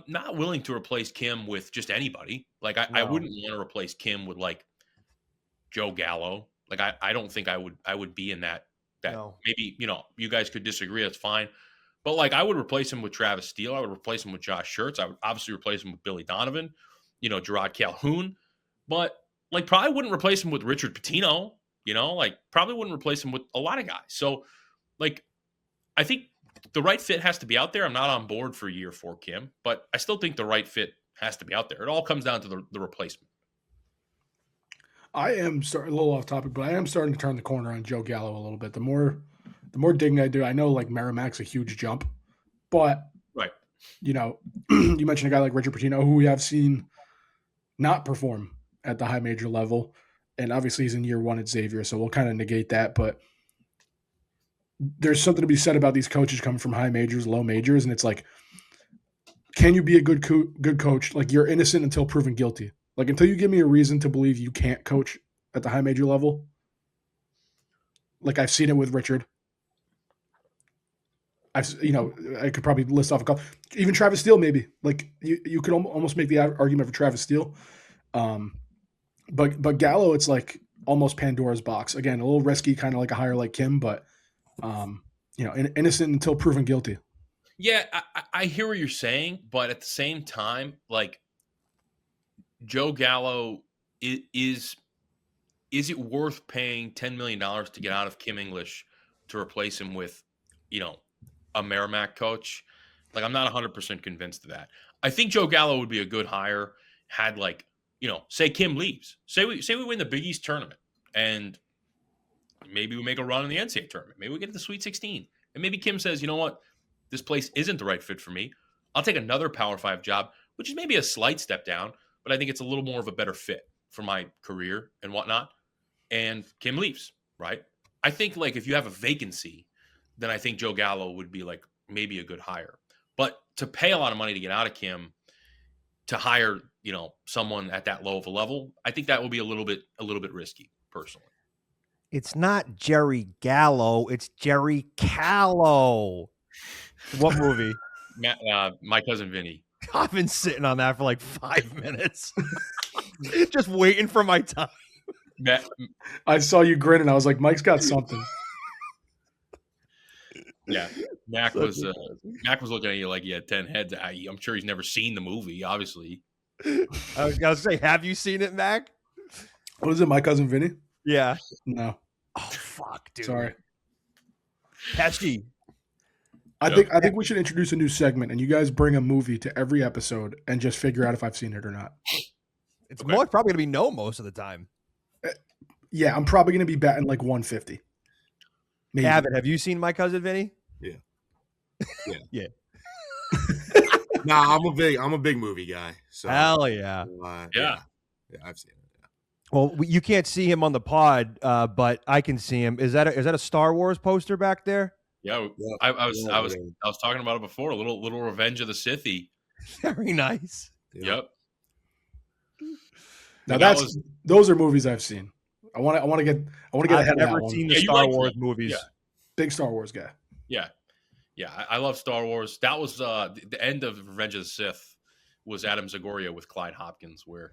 not willing to replace Kim with just anybody. I wouldn't want to replace Kim with Joe Gallo. I don't think I would be in that. No. Maybe you guys could disagree. That's fine. But I would replace him with Travis Steele. I would replace him with Josh Schertz. I would obviously replace him with Billy Donovan. Gerard Calhoun. But probably wouldn't replace him with Richard Pitino. Probably wouldn't replace him with a lot of guys. So I think the right fit has to be out there. I'm not on board for year 4 Kim, but I still think the right fit has to be out there. It all comes down to the replacement. I am a little off topic, but I am starting to turn the corner on Joe Gallo a little bit. The more digging I do, I know Merrimack's a huge jump, but right, you mentioned a guy like Richard Pitino, who we have seen not perform at the high major level, and obviously he's in year 1 at Xavier, so we'll kind of negate that. But there's something to be said about these coaches coming from high majors, low majors, and it's can you be a good coach? You're innocent until proven guilty. Until you give me a reason to believe you can't coach at the high major level. I've seen it with Richard. I could probably list off a couple. Even Travis Steele, maybe. You could almost make the argument for Travis Steele. But Gallo, it's almost Pandora's box. Again, a little risky, kind of like a hire like Kim, but innocent until proven guilty. Yeah, I hear what you're saying, but at the same time, Joe Gallo, is it worth paying $10 million to get out of Kim English to replace him with, a Merrimack coach? I'm not 100% convinced of that. I think Joe Gallo would be a good hire had say Kim leaves. Say we win the Big East tournament and maybe we make a run in the NCAA tournament. Maybe we get to the Sweet 16. And maybe Kim says, you know what? This place isn't the right fit for me. I'll take another Power 5 job, which is maybe a slight step down, but I think it's a little more of a better fit for my career and whatnot. And Kim leaves, right? I think if you have a vacancy, then I think Joe Gallo would be maybe a good hire. But to pay a lot of money to get out of Kim to hire, someone at that low of a level, I think that would be a little bit risky, personally. It's not Jerry Gallo, it's Jerry Callow. What movie? My Cousin Vinny. I've been sitting on that for 5 minutes. Just waiting for my time. I saw you grin and I was like, Mike's got something. Yeah. Mac was looking at you like you had 10 heads. I'm sure he's never seen the movie, obviously. I was going to say, have you seen it, Mac? What is it, My Cousin Vinny? Yeah. No. Oh, fuck, dude. Sorry. Catchy. I think we should introduce a new segment, and you guys bring a movie to every episode and just figure out if I've seen it or not. It's more probably going to be no most of the time. Yeah, I'm probably going to be batting like 150. Maybe. Abbott, have you seen My Cousin Vinny? Yeah. Yeah. Nah, I'm a big movie guy. So Hell yeah. Yeah, I've seen it. Yeah. Well, you can't see him on the pod, but I can see him. Is that a Star Wars poster back there? Yeah, I was talking about it before. A little Revenge of the Sithy. Very nice. Yep. Now those are movies I've seen. I want to get ahead of that one. I've never seen the Star Wars movies. Yeah. Big Star Wars guy. Yeah. I love Star Wars. That was the end of Revenge of the Sith was Adam Zagoria with Clyde Hopkins, where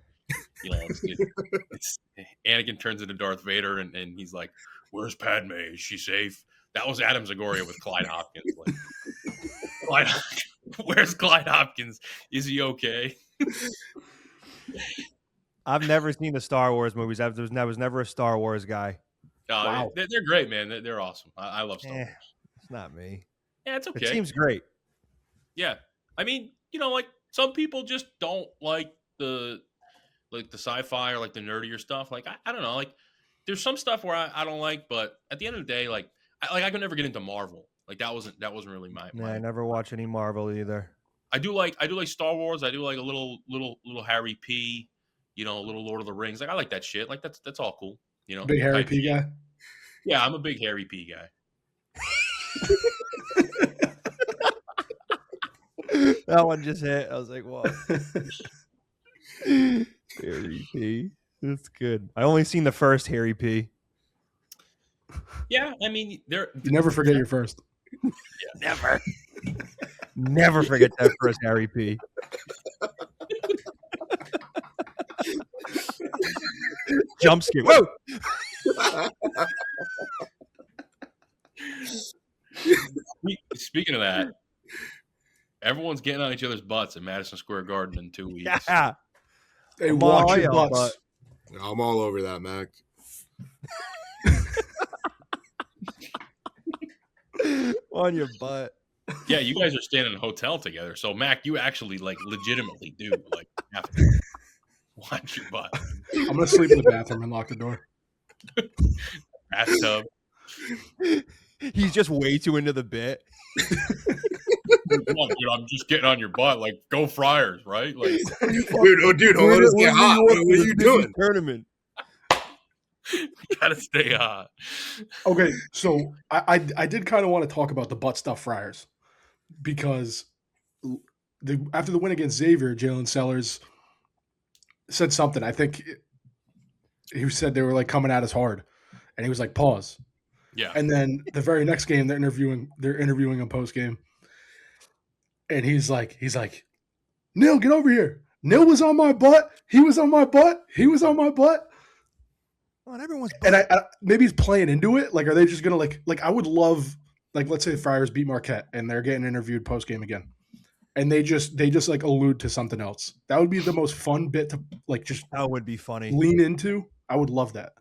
it's Anakin turns into Darth Vader and he's like, "Where's Padme? Is she safe?" That was Adam Zagoria with Clyde Hopkins. Like, where's Clyde Hopkins? Is he okay? I've never seen the Star Wars movies. I was never a Star Wars guy. Wow. They're great, man. They're awesome. I love Star Wars. It's not me. Yeah, it's okay. It seems great. Yeah. I mean, like some people just don't like the sci-fi or like the nerdier stuff. Like, I don't know. Like, there's some stuff where I don't like, but at the end of the day, like I could never get into Marvel. Like that wasn't really my. I never watch any Marvel either. I do like Star Wars. I do like a little Harry P. A little Lord of the Rings. Like I like that shit. Like that's all cool. Big Harry P guy. Yeah, I'm a big Harry P guy. That one just hit. I was like, "Whoa." Harry P. That's good. I only seen the first Harry P. Yeah, I mean, you never forget your first. Yeah. Never forget that first Harry P. Jump scare. Whoa! Speaking of that, everyone's getting on each other's butts at Madison Square Garden in 2 weeks. Yeah. Hey, watch your butts. I'm all over that, Mac. On your butt. Yeah, you guys are staying in a hotel together. So, Mac, you actually like legitimately do like have to watch your butt. I'm gonna sleep in the bathroom and lock the door. Bathtub. He's just way too into the bit. Come on, dude, I'm just getting on your butt. Like, go Friars, right? Like, dude, don't let us get hot. What are you doing? Tournament. Gotta stay hot. Okay, so I did kind of want to talk about the butt stuff Friars because after the win against Xavier, Jaylin Sellers said something. I think he said they were like coming at us hard, and he was like, "Pause." Yeah. And then the very next game, they're interviewing him post game, and he's like, "Neil, get over here. Neil was on my butt. He was on my butt. He was on my butt." On everyone's butt. And I maybe he's playing into it. Like, are they just gonna like? I would love, like, let's say the Friars beat Marquette and they're getting interviewed post game again, and they just like allude to something else. That would be the most fun bit to like just. That would be funny. Lean into. I would love that.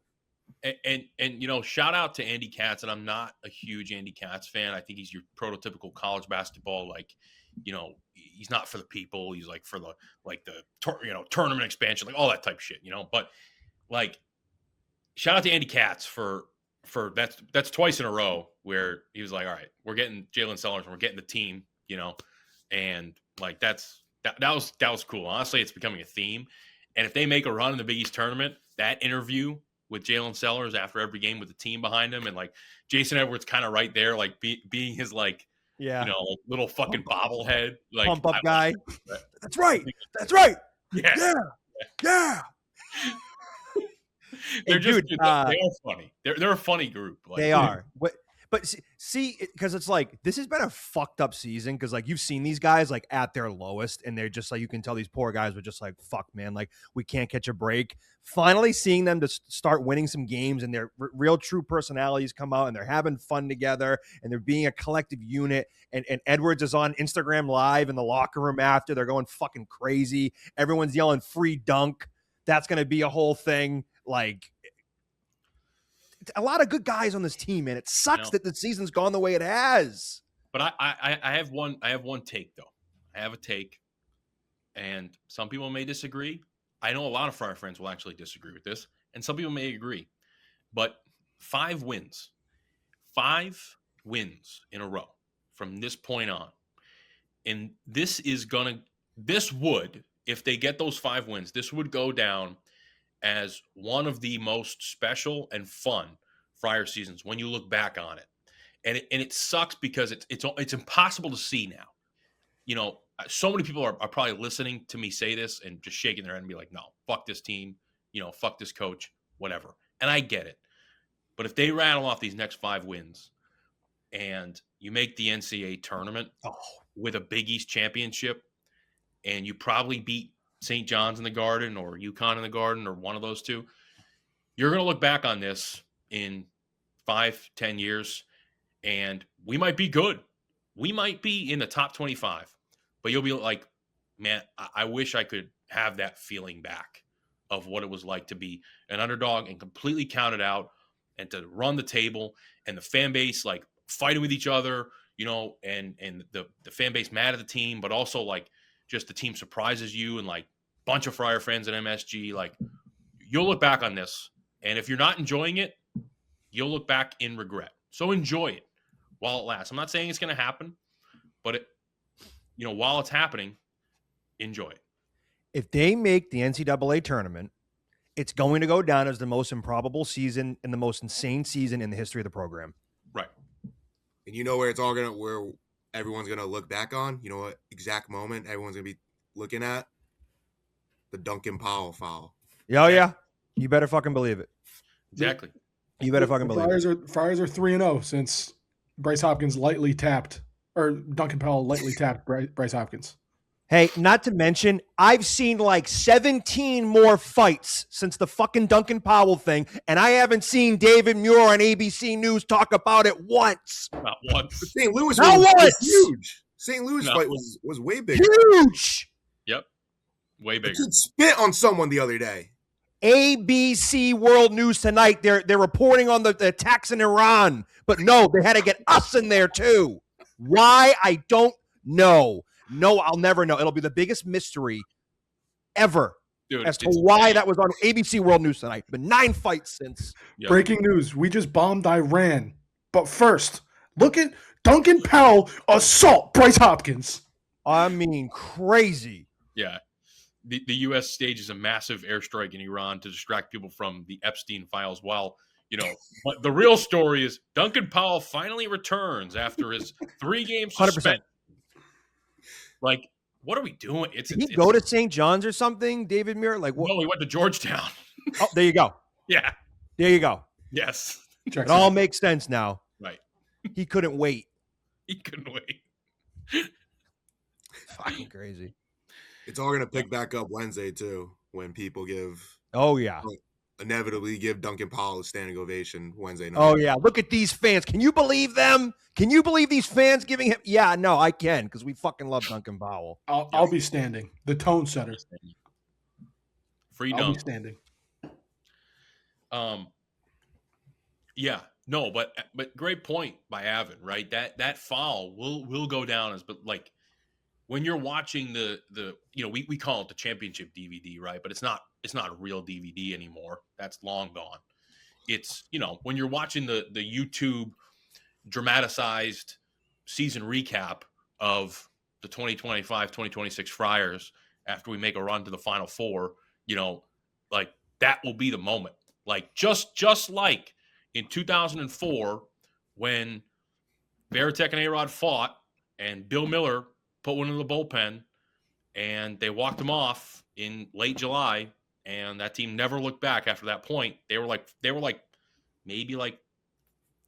And shout out to Andy Katz. And I'm not a huge Andy Katz fan. I think he's your prototypical college basketball. Like, he's not for the people. He's like for the tournament expansion, like all that type of shit. But like, shout out to Andy Katz for that's twice in a row where he was like, all right, we're getting Jaylin Sellers and we're getting the team, and like that was cool. Honestly, it's becoming a theme. And if they make a run in the Big East tournament, that interview with Jaylin Sellers after every game with the team behind him, and like Jason Edwards kind of right there, like being his like, like little fucking bobblehead, like pump up guy. That's right. That's right. Yeah. They're just they are funny. They're a funny group. Like, they are. But see, because it's like this has been a fucked up season because like you've seen these guys like at their lowest and they're just like you can tell these poor guys were just like fuck man, like we can't catch a break. Finally seeing them to start winning some games and their real true personalities come out and they're having fun together and they're being a collective unit. And Edwards is on Instagram Live in the locker room after they're going fucking crazy. Everyone's yelling free dunk. That's going to be a whole thing. Like. A lot of good guys on this team, man. It sucks that the season's gone the way it has. But I have one take though. I have a take, and some people may disagree. I know a lot of Friar friends will actually disagree with this, and some people may agree. But 5 wins in a row from this point on. And this would, if they get those 5 wins, this would go down as one of the most special and fun Friars seasons when you look back on it. And it sucks because it's impossible to see now. You know, so many people are probably listening to me say this and just shaking their head and be like, no, fuck this team, you know, fuck this coach, whatever. And I get it. But if they rattle off these next 5 wins and you make the NCAA tournament with a Big East championship and you probably beat St. John's in the Garden or UConn in the Garden or one of those two, you're going to look back on this in 5-10 years and we might be good. We might be in the top 25, but you'll be like, man, I wish I could have that feeling back of what it was like to be an underdog and completely counted out and to run the table and the fan base like fighting with each other, you know, and the fan base mad at the team, but also like just the team surprises you and like bunch of Friar fans at MSG. Like you'll look back on this, and if you're not enjoying it, you'll look back in regret. So enjoy it while it lasts. I'm not saying it's going to happen, but while it's happening, enjoy it. If they make the NCAA tournament, it's going to go down as the most improbable season and the most insane season in the history of the program. Right. And you know where where everyone's gonna look back on? You know what exact moment everyone's gonna be looking at? The Duncan Powell foul. Oh yeah. You better fucking believe it. Exactly. You better fucking believe it. Friars are 3-0 since Bryce Hopkins lightly tapped, or Duncan Powell lightly tapped Bryce Hopkins. Hey, not to mention, I've seen like 17 more fights since the fucking Duncan Powell thing, and I haven't seen David Muir on ABC News talk about it once. Not once. The St. Louis Not was once. huge. St. Louis fight was way bigger. Huge. Yep. Way bigger. He spit on someone the other day. ABC World News Tonight, they're reporting on the attacks in Iran, but no, they had to get us in there too. Why? I don't know. No, I'll never know. It'll be the biggest mystery ever as to why that was on ABC World News Tonight. But 9 fights since. Yep. Breaking news. We just bombed Iran. But first, look at Duncan Powell assault Bryce Hopkins. I mean, crazy. Yeah. The U.S. stages a massive airstrike in Iran to distract people from the Epstein files while, but the real story is Duncan Powell finally returns after his 3-game suspension. 100%. Like, what are we doing? Did he go to St. John's or something, David Muir? Like, what? No, he went to Georgetown. Oh, there you go. Yeah. There you go. Yes. It all makes sense now. Right. He couldn't wait. He couldn't wait. Fucking crazy. It's all going to pick back up Wednesday, too, when people inevitably give Duncan Powell a standing ovation Wednesday night. Oh, yeah. Look at these fans. Can you believe them? Can you believe these fans giving him? Yeah, no, I can, because we fucking love Duncan Powell. I'll be standing. The tone setter. Free I'll dunk. be standing. Yeah. No, but great point by Avin, right? That foul will go down as, but like when you're watching the we call it the championship DVD, right? But it's not a real DVD anymore. That's long gone. It's, when you're watching the YouTube dramatized season recap of the 2025-2026 Friars after we make a run to the Final Four, like that will be the moment. Like just like in 2004 when Veritek and A-Rod fought and Bill Miller put one in the bullpen and they walked him off in late July, and that team never looked back after that point. They were like maybe like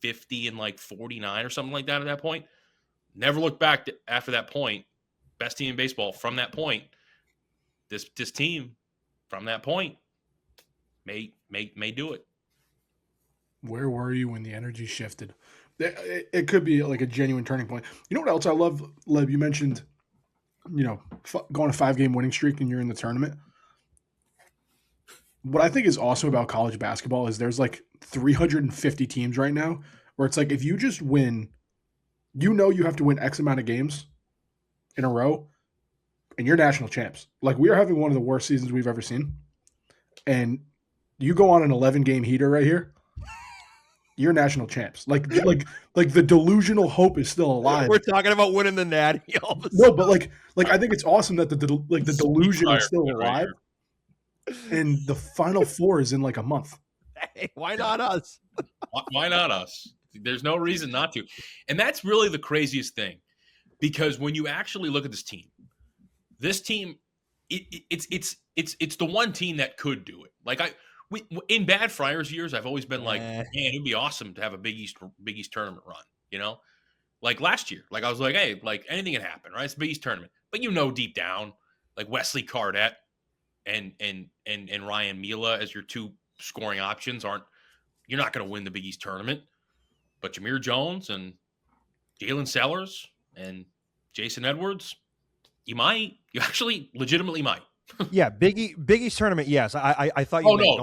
50 and like 49 or something like that at that point. Never looked back after that point. Best team in baseball from that point. This team from that point may do it. Where were you when the energy shifted? It could be like a genuine turning point. You know what else I love, Leb? You mentioned, going a 5-game winning streak and you're in the tournament. What I think is awesome about college basketball is there's like 350 teams right now where it's like if you just win, you have to win X amount of games in a row and you're national champs. Like we are having one of the worst seasons we've ever seen. And you go on an 11-game heater right here you're national champs. Like the delusional hope is still alive. We're talking about winning the Natty. No, but like I think it's awesome that the delusion is still alive, and the Final Four is in like a month. Hey, why not us? Why not us? There's no reason not to, and that's really the craziest thing, because when you actually look at this team, it's the one team that could do it. Like in bad Friars years, I've always been like, man, it'd be awesome to have a Big East tournament run, you know? Like last year, like I was like, hey, like anything can happen, right? It's a Big East tournament. But deep down, like Wesley Cardette and Ryan Mila as your two scoring options you're not going to win the Big East tournament. But Jameer Jones and Jaylin Sellers and Jason Edwards, you actually legitimately might. Yeah, Big East tournament. Yes, I thought you meant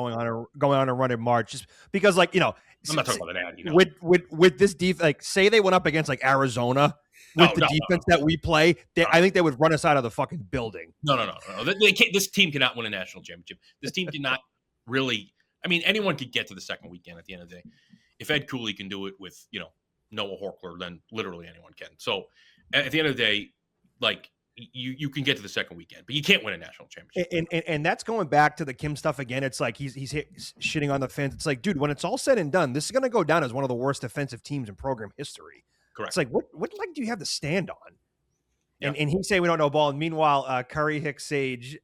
going on a run in March, just because, like, I'm not talking about that. With this defense, like, say they went up against like Arizona with the defense that we play, I think they would run us out of the fucking building. No. They can't, this team cannot win a national championship. This team cannot really. I mean, anyone could get to the second weekend at the end of the day. If Ed Cooley can do it with Noah Horkler, then literally anyone can. So at the end of the day, like. You can get to the second weekend, but you can't win a national championship. And that's going back to the Kim stuff again. It's like he's shitting on the fence. It's like, dude, when it's all said and done, this is going to go down as one of the worst defensive teams in program history. Correct. It's like, what leg do you have to stand on? Yeah. And he's saying we don't know ball. And meanwhile, Curry Hicks Sage,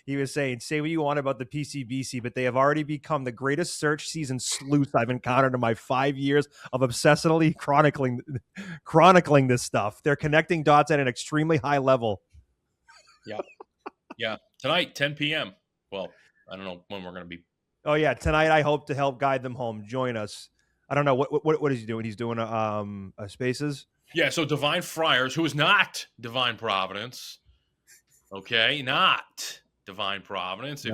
he was saying, say what you want about the PCBC, but they have already become the greatest search season sleuth I've encountered in my 5 years of obsessively chronicling this stuff. They're connecting dots at an extremely high level. Yeah. Tonight, 10 p.m. Well, I don't know when we're going to be. Oh yeah, tonight I hope to help guide them home. Join us. I don't know what is he doing. He's doing a Spaces. Yeah, so Divine Friars, who is not Divine Providence, okay, not Divine Providence. If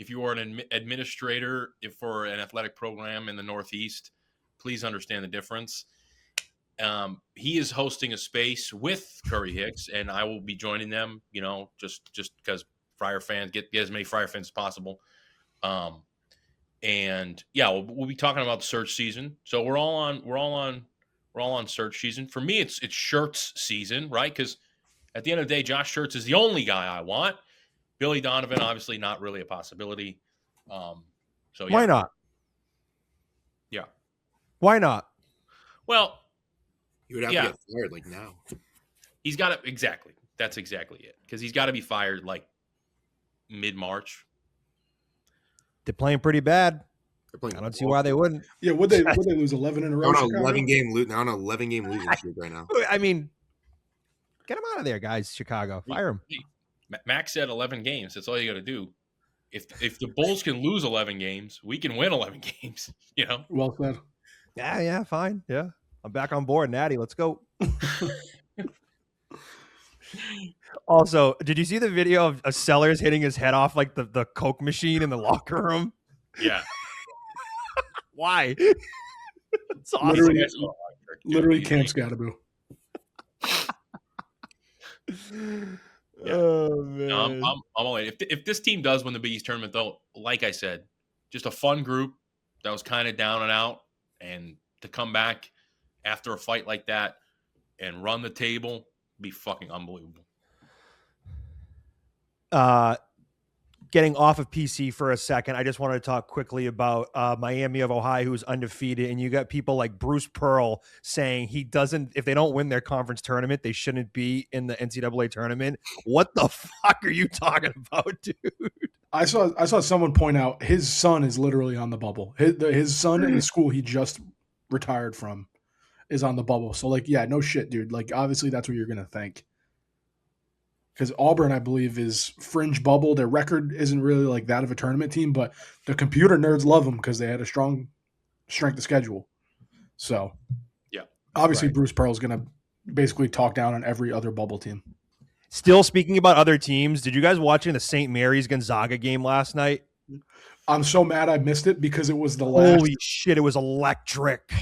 you are an administrator for an athletic program in the Northeast, please understand the difference. He is hosting a space with Curry Hicks, and I will be joining them. Just because Friar fans get as many Friar fans as possible. And yeah, we'll be talking about the search season. So we're all on search season. For me, it's Shirts season, right? Because at the end of the day, Josh Shirts is the only guy I want. Billy Donovan, obviously not really a possibility. So yeah. Why not? Yeah. Why not? Well, you would have to get fired like now. He's got to exactly. That's exactly it. Because he's got to be fired like mid-March. They're playing pretty bad. I don't see why they wouldn't. Yeah, would they lose 11 in a row? They're on 11 game losing streak right now. I mean, get them out of there, guys. Chicago, fire them. Max said 11 games. That's all you got to do. If the Bulls can lose 11 games, we can win 11 games. Well said. Yeah, fine. Yeah, I'm back on board, Natty. Let's go. Also, did you see the video of Sellers hitting his head off like the Coke machine in the locker room? Yeah. Why? It's awesome. Literally Camp Scattaboo. Yeah. Oh man. No, I'm all in. If this team does win the Big East tournament, though, like I said, just a fun group that was kind of down and out, and to come back after a fight like that and run the table, be fucking unbelievable. Getting off of PC for a second, I just wanted to talk quickly about Miami of Ohio, who's undefeated, and you got people like Bruce Pearl saying if they don't win their conference tournament, they shouldn't be in the NCAA tournament. What the fuck are you talking about, dude? I saw someone point out his son is literally on the bubble. His son in the school he just retired from is on the bubble. So like, yeah, no shit, dude. Like, obviously that's what you're gonna think. Because Auburn, I believe, is fringe bubble. Their record isn't really like that of a tournament team, but the computer nerds love them because they had a strong strength of schedule. So, yeah, obviously Bruce Pearl's going to basically talk down on every other bubble team. Still speaking about other teams, did you guys watch the St. Mary's Gonzaga game last night? I'm so mad I missed it because it was the last. Holy shit, it was electric.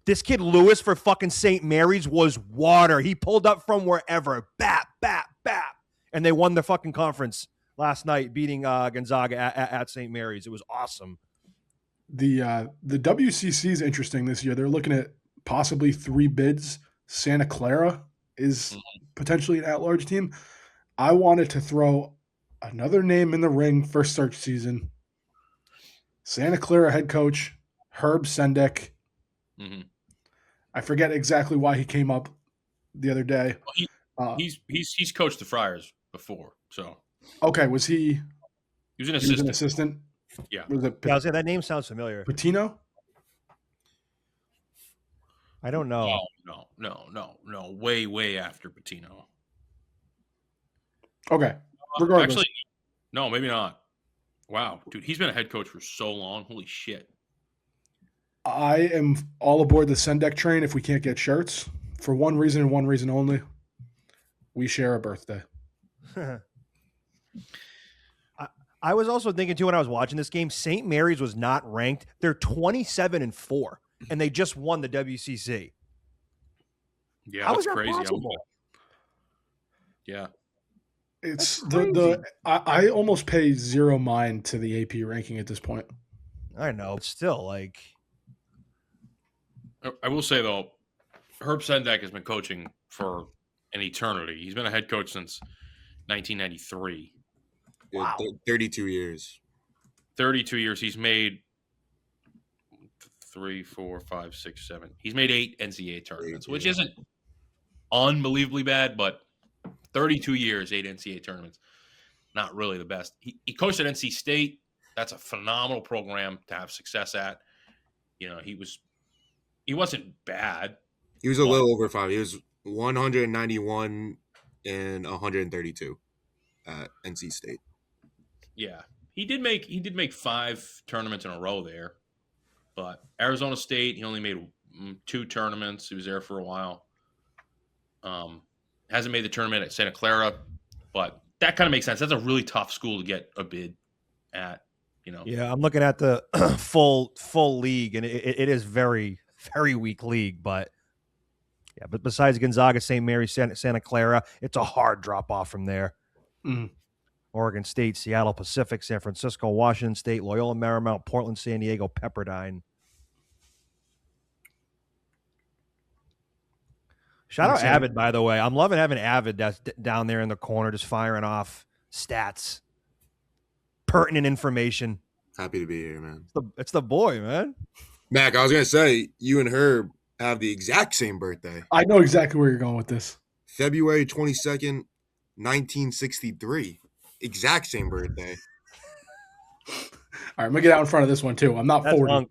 This kid Lewis for fucking St. Mary's was water. He pulled up from wherever. Bap. And they won the fucking conference last night, beating Gonzaga at St. Mary's. It was awesome. The WCC is interesting this year. They're looking at possibly 3 bids. Santa Clara is potentially an at-large team. I wanted to throw another name in the ring for search season. Santa Clara head coach Herb Sendek. Mm-hmm. I forget exactly why he came up the other day. Well, he's coached the Friars before, so okay. Was he? He was an assistant. Yeah. Yeah. Was it? Yeah, I was saying that name sounds familiar. Patino? I don't know. No. Way after Patino. Okay. Regardless. Actually, no, maybe not. Wow, dude, he's been a head coach for so long. Holy shit. I am all aboard the Sendek train if we can't get shirts. For one reason and one reason only. We share a birthday. I was also thinking, too, when I was watching this game, St. Mary's was not ranked. They're 27-4, and they just won the WCC. Yeah, How that's is that crazy. possible? Yeah. It's I almost pay zero mind to the AP ranking at this point. I know. It's still like. I will say, though, Herb Sendek has been coaching for an eternity. He's been a head coach since 1993. Wow. 32 years. 32 years. He's made 3, 4, 5, 6, 7. He's made 8 NCAA tournaments, which isn't unbelievably bad, but 32 years, 8 NCAA tournaments. Not really the best. He coached at NC State. That's a phenomenal program to have success at. You know, he wasn't bad. He was a little over 5. He was 191 and 132 at NC State. Yeah. He did make 5 tournaments in a row there. But Arizona State, he only made 2 tournaments. He was there for a while. Hasn't made the tournament at Santa Clara, but that kind of makes sense. That's a really tough school to get a bid at, you know. Yeah, I'm looking at the full league, and it is very, very weak league. But yeah, but besides Gonzaga, St. Mary's, Santa Clara, it's a hard drop off from there. Mm. Oregon State, Seattle Pacific, San Francisco, Washington State, Loyola Marymount, Portland, San Diego, Pepperdine. Shout out Avid, by the way. I'm loving having Avid that's down there in the corner just firing off stats, pertinent information. Happy to be here, man. It's the boy, man. Mac, I was going to say, you and Herb have the exact same birthday. I know exactly where you're going with this. February 22nd, 1963. Exact same birthday. All right, I'm going to get out in front of this one, too. I'm not 40. I'm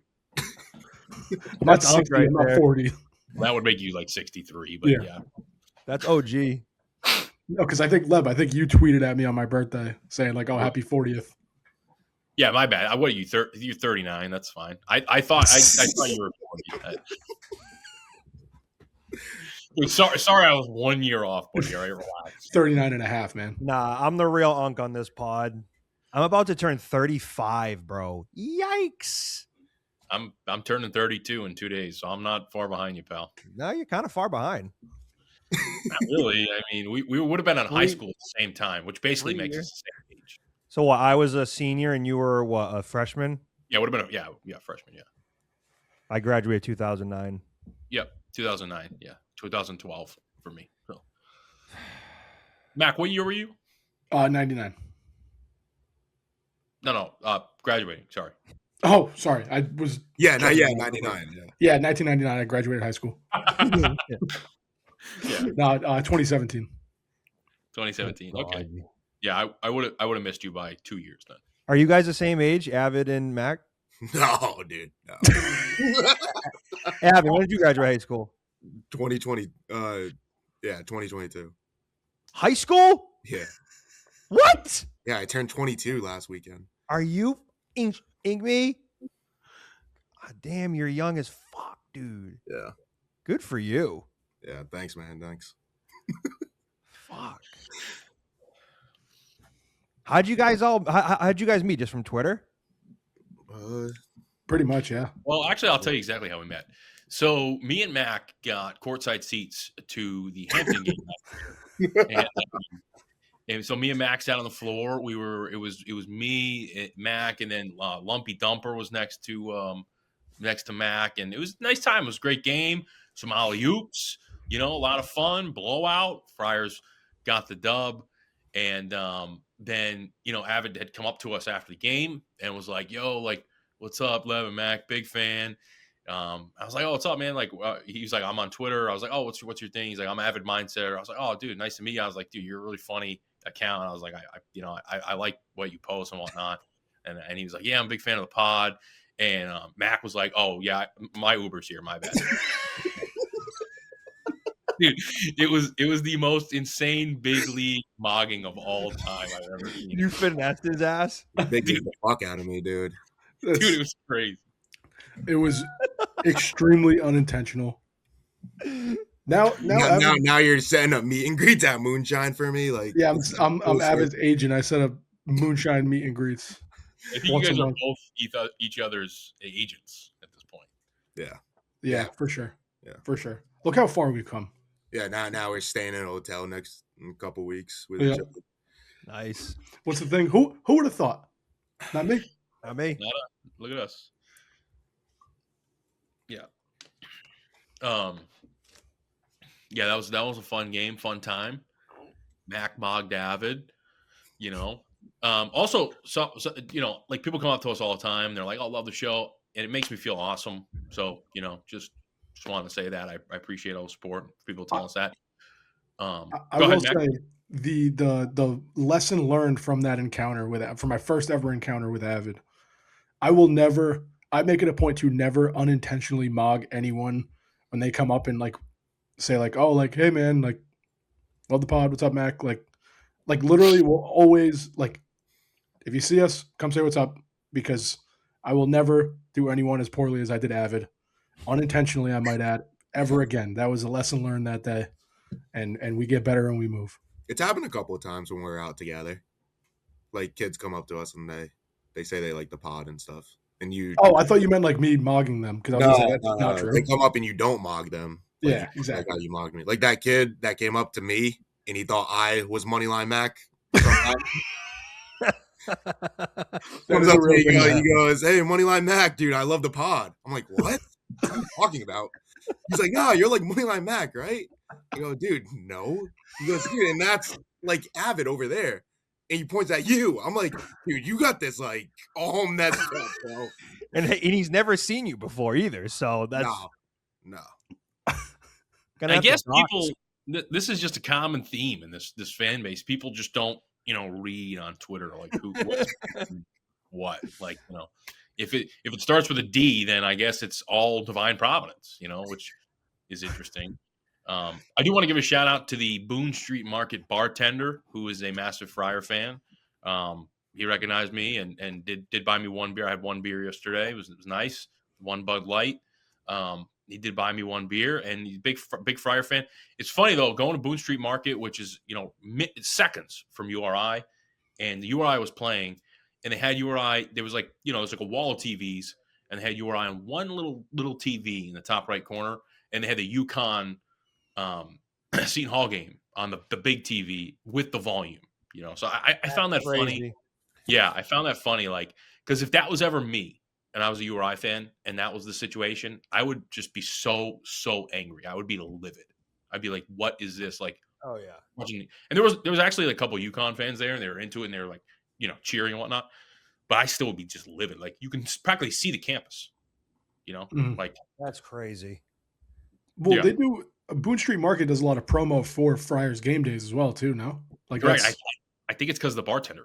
not 60, right I'm not there. 40. That would make you like 63, but yeah. That's OG. No, because I think you tweeted at me on my birthday saying like, "Oh, happy 40th." Yeah, my bad. What are you? You're 39. That's fine. I thought you were 40. Sorry, I was 1 year off, buddy. All right, relax. 39 and a half, man. Nah, I'm the real unk on this pod. I'm about to turn 35, bro. Yikes. I'm turning 32 in 2 days, so I'm not far behind you, pal. No, you're kind of far behind. Not really. I mean, we would have been in high school at the same time, which basically makes us the same age. So what? I was a senior and you were what? A freshman? Yeah, would have been freshman. Yeah. I graduated 2009. Yep, 2009. Yeah, 2012 for me. So. Mac, what year were you? 99. No, graduating. Sorry. Oh, sorry. I was. Yeah, 99. Yeah, 1999. I graduated high school. Yeah. No, 2017. 2017. Okay. Yeah, I would have missed you by 2 years then. Are you guys the same age, Avid and Mac? No, dude. No. Avid, when did you graduate high school? 2020. 2022. High school? Yeah. What? Yeah, I turned 22 last weekend. Are you ink me? God damn, you're young as fuck, dude. Yeah. Good for you. Yeah, thanks, man. Thanks. Fuck. How'd you guys meet? Just from Twitter? Pretty much, yeah. Well, actually, I'll tell you exactly how we met. So me and Mac got courtside seats to the Hampton game last year. And, And so me and Mac sat on the floor. It was me, Mac, and then Lumpy Dumper was next to Mac, and it was a nice time. It was a great game. Some alley-oops, a lot of fun. Blowout. Friars got the dub, and then Avid had come up to us after the game and was like, "Yo, like, what's up, Lev and Mac? Big fan." I was like, "Oh, what's up, man?" Like, he was like, "I'm on Twitter." I was like, "Oh, what's your thing?" He's like, "I'm Avid Mindsetter." I was like, "Oh, dude, nice to meet you." I was like, "Dude, you're a really funny account." I was like, I like what you post and whatnot. And he was like, "Yeah, I'm a big fan of the pod." And Mac was like, "Oh yeah, my Uber's here. My bad." Dude, it was the most insane big league mogging of all time I've ever seen. You finessed his ass. Big the fuck out of me, dude. Dude, it was crazy. It was extremely unintentional. Now you're setting up meet and greets at Moonshine for me. Like, yeah, I'm Avid's agent. I set up Moonshine meet and greets. I think you guys are both each other's agents at this point. Yeah, for sure. Yeah, for sure. Look how far we've come. Yeah, now we're staying in a hotel in a couple weeks with each other. Nice. What's the thing? Who would have thought? Not me. Not me. Look at us. Yeah. Yeah, that was a fun game, fun time. Mac mogged Avid, Also, so like people come up to us all the time. They're like, "Oh, love the show," and it makes me feel awesome. So, just wanted to say that I appreciate all the support. People tell us that. I will say the lesson learned from that encounter from my first ever encounter with Avid, I make it a point to never unintentionally mog anyone when they come up and like say like, "Oh, like, hey man, like, love the pod. What's up, Mac?" Like literally we'll always like, if you see us, come say what's up, because I will never do anyone as poorly as I did Avid. Unintentionally, I might add, ever again. That was a lesson learned that day. And we get better and we move. It's happened a couple of times when we're out together. Like, kids come up to us and they say they like the pod and stuff. And you. Oh, I thought you meant like me mogging them, because I was like, that's not true. They come up and you don't mog them. Like, yeah, exactly. Like how you mogged me. Like that kid that came up to me and he thought I was Moneyline Mac. Comes up to me, he goes, "Hey, Moneyline Mac, dude, I love the pod." I'm like, "What? What are you talking about?" He's like, "No, you're like Moneyline Mac, right?" I go, "Dude, no." He goes, "Dude, and that's like Avid over there." And he points at you. I'm like, "Dude, you got this like all messed up, bro." And he's never seen you before either, so that's no. I guess people. This is just a common theme in this fan base. People just don't, read on Twitter like who, what, like, if it starts with a D, then I guess it's all divine providence, which is interesting. I do want to give a shout out to the Boone Street Market bartender, who is a massive Friar fan. He recognized me and did buy me one beer. I had one beer yesterday. It was nice. One Bud Light. He did buy me one beer, and he's a big Friar fan. It's funny though, going to Boone Street Market, which is seconds from URI, and the URI was playing, and they had URI. There was like it was like a wall of TVs, and they had URI on one little TV in the top right corner, and they had the UConn Seton Hall game on the big TV with the volume. So I found that funny. Yeah, I found that funny, like, because if that was ever me, and I was a URI fan, and that was the situation, I would just be so angry. I would be livid. I'd be like, "What is this?" Like, oh yeah. Watching, and there was actually like a couple of UConn fans there, and they were into it, and they were like, cheering and whatnot. But I still would be just livid. Like, you can practically see the campus. Like, that's crazy. Well, they do. Boone Street Market does a lot of promo for Friars game days as well, too. No, like, right. I think it's because of the bartender.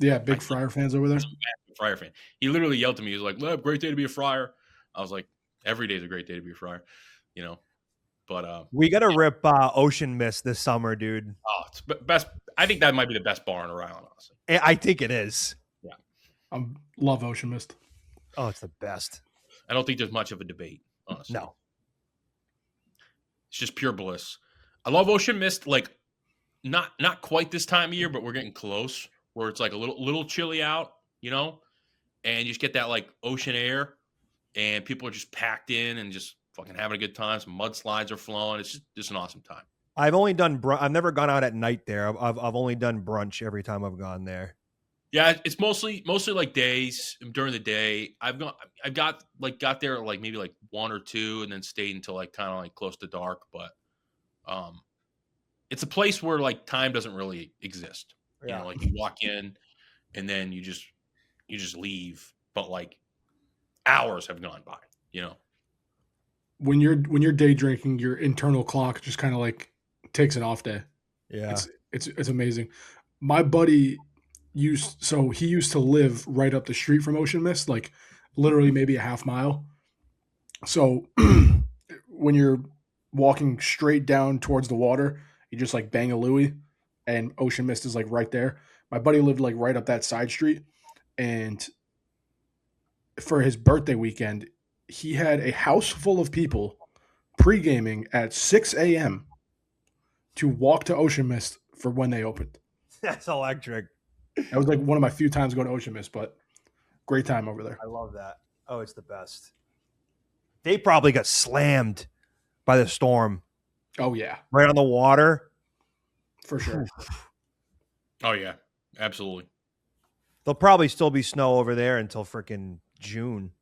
Yeah, big Friar fans over there. Friar fan. He literally yelled to me. He was like, "Leb, great day to be a Friar." I was like, "Every day is a great day to be a Friar," But we got to rip Ocean Mist this summer, dude. Oh, it's best. I think that might be the best bar in Rhode Island, honestly. I think it is. Yeah, I love Ocean Mist. Oh, it's the best. I don't think there's much of a debate, honestly. No, it's just pure bliss. I love Ocean Mist. Like, not quite this time of year, but we're getting close. Where it's like a little chilly out, and you just get that like ocean air, and people are just packed in and just fucking having a good time. Some mudslides are flowing. It's just an awesome time. I've only done I've never gone out at night there. I've only done brunch every time I've gone there. Yeah, it's mostly like days during the day. I've got there like maybe like 1 or 2, and then stayed until like kind of like close to dark. But it's a place where like time doesn't really exist. Yeah. You know, like you walk in, and then you just leave. But like hours have gone by. You know, when you're day drinking, your internal clock just kind of like takes an off day. Yeah, it's amazing. My buddy used to live right up the street from Ocean Mist, like literally maybe a half mile. So when you're walking straight down towards the water, you just like bang a Louie, and Ocean Mist is like right there. My buddy lived like right up that side street, and for his birthday weekend, he had a house full of people pre-gaming at 6 a.m. to walk to Ocean Mist for when they opened. That's electric. That was like one of my few times going to Ocean Mist, but great time over there. I love that. Oh, it's the best. They probably got slammed by the storm. Oh, yeah. Right on the water. For sure. Oh, yeah. Absolutely. There'll probably still be snow over there until freaking June.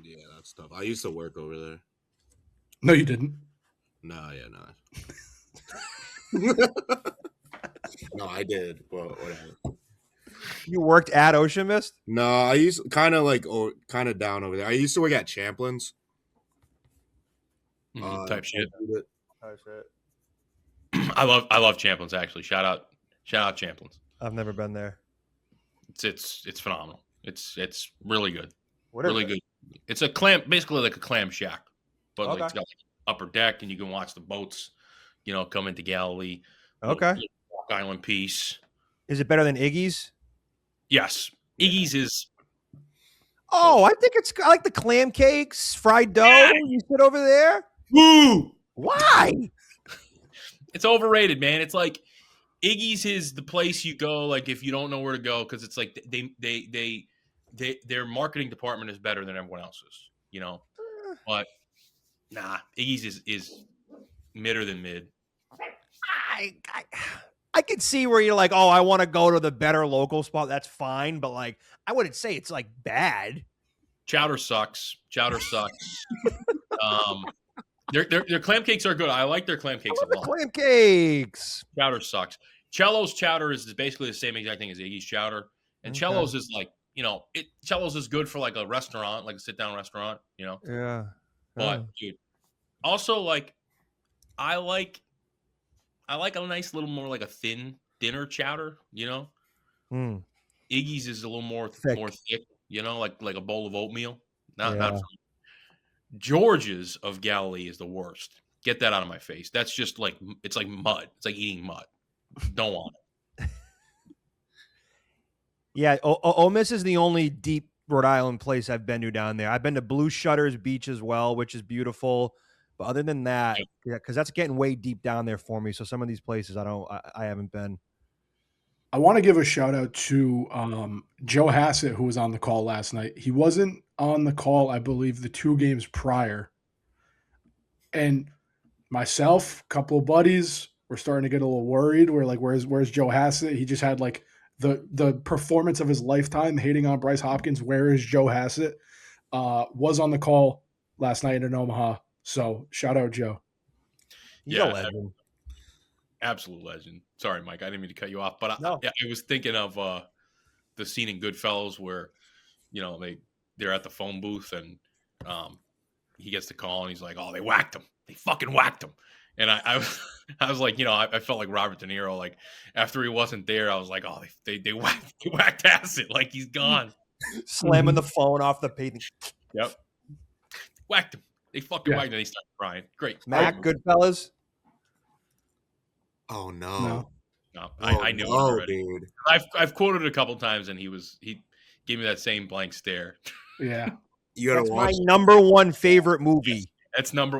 Yeah, that's tough. I used to work over there. No, you didn't. No, no, I did. Well, whatever. You worked at Ocean Mist? No, I used kind of down over there. I used to work at Champlin's. Type shit. Oh shit. I love Champlin's, actually. Shout out Champlin's. I've never been there. It's phenomenal. It's really good. What is really it? good. It's a basically like a clam shack, but Okay. like it's got like upper deck, and you can watch the boats, come into Galilee. Okay. Rock Island Peace. Is it better than Iggy's? Yes, Iggy's is. Oh, I think I like the clam cakes, fried dough. Yeah. You sit over there. Woo! Why? It's overrated, man. It's like Iggy's is the place you go, like if you don't know where to go, because it's like their marketing department is better than everyone else's, But nah, Iggy's is midder than mid. I could see where you're like, oh, I want to go to the better local spot. That's fine, but like, I wouldn't say it's like bad. Chowder sucks. Their clam cakes are good. I like their clam cakes a lot. Clam cakes. Chowder sucks. Cello's chowder is basically the same exact thing as Iggy's chowder, and Cello's is like Cello's is good for like a restaurant, like a sit down restaurant, Yeah. But dude, also like I like a nice little more like a thinner chowder, Iggy's is a little more thick, like a bowl of oatmeal. Not for me. George's of Galilee is the worst. Get that out of my face. That's just like it's like mud. It's like eating mud. Don't want it. Yeah, Ole Miss is the only deep Rhode Island place I've been to down there. I've been to Blue Shutters Beach as well, which is beautiful. But other than that, because that's getting way deep down there for me. So some of these places I haven't been. I want to give a shout out to Joe Hassett, who was on the call last night. He wasn't on the call, I believe, the 2 games prior. And myself, a couple of buddies, were starting to get a little worried. We're like, where's Joe Hassett? He just had like the performance of his lifetime, hating on Bryce Hopkins. Where is Joe Hassett? Was on the call last night in Omaha. So shout out Joe. He's a legend. Absolute legend. Sorry, Mike, I didn't mean to cut you off, but No. I was thinking of the scene in Goodfellas where, they're at the phone booth and he gets the call and he's like, "Oh, they whacked him. They fucking whacked him." And I was like, I felt like Robert De Niro. Like after he wasn't there, I was like, "Oh, they whacked Hassett. Like he's gone." Slamming the phone off the pavement. Yep. Whacked him. They fucking whacked him. They started crying. Great. Mac, Goodfellas. Oh no. I knew it already. Dude. I've quoted it a couple times, and he gave me that same blank stare. Yeah, you gotta That's watch. my number one favorite movie. That's number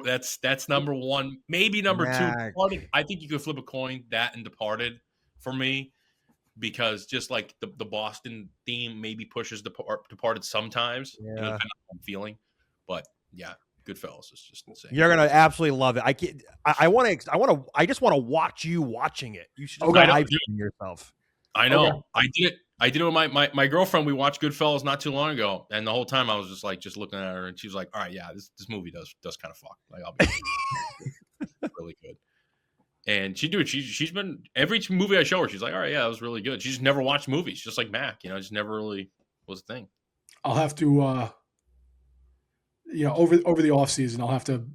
one, maybe number Mac. 2. I think you could flip a coin, that and Departed for me, because just like the Boston theme maybe pushes Departed sometimes, depending on how I'm feeling. But yeah, Goodfellas is just insane. You're gonna absolutely love it. I can't. I just want to watch you watching it. You should just live stream yourself. I know. Okay. I did it with my girlfriend. We watched Goodfellas not too long ago, and the whole time I was just looking at her, and she was like, "All right, yeah, this movie does kind of fuck. Like, I'll be really good." And she's been every movie I show her, she's like, "All right, yeah, that was really good." She's just never watched movies, just like Mac, just never really was a thing. I'll have to, over the off season, I'll have to,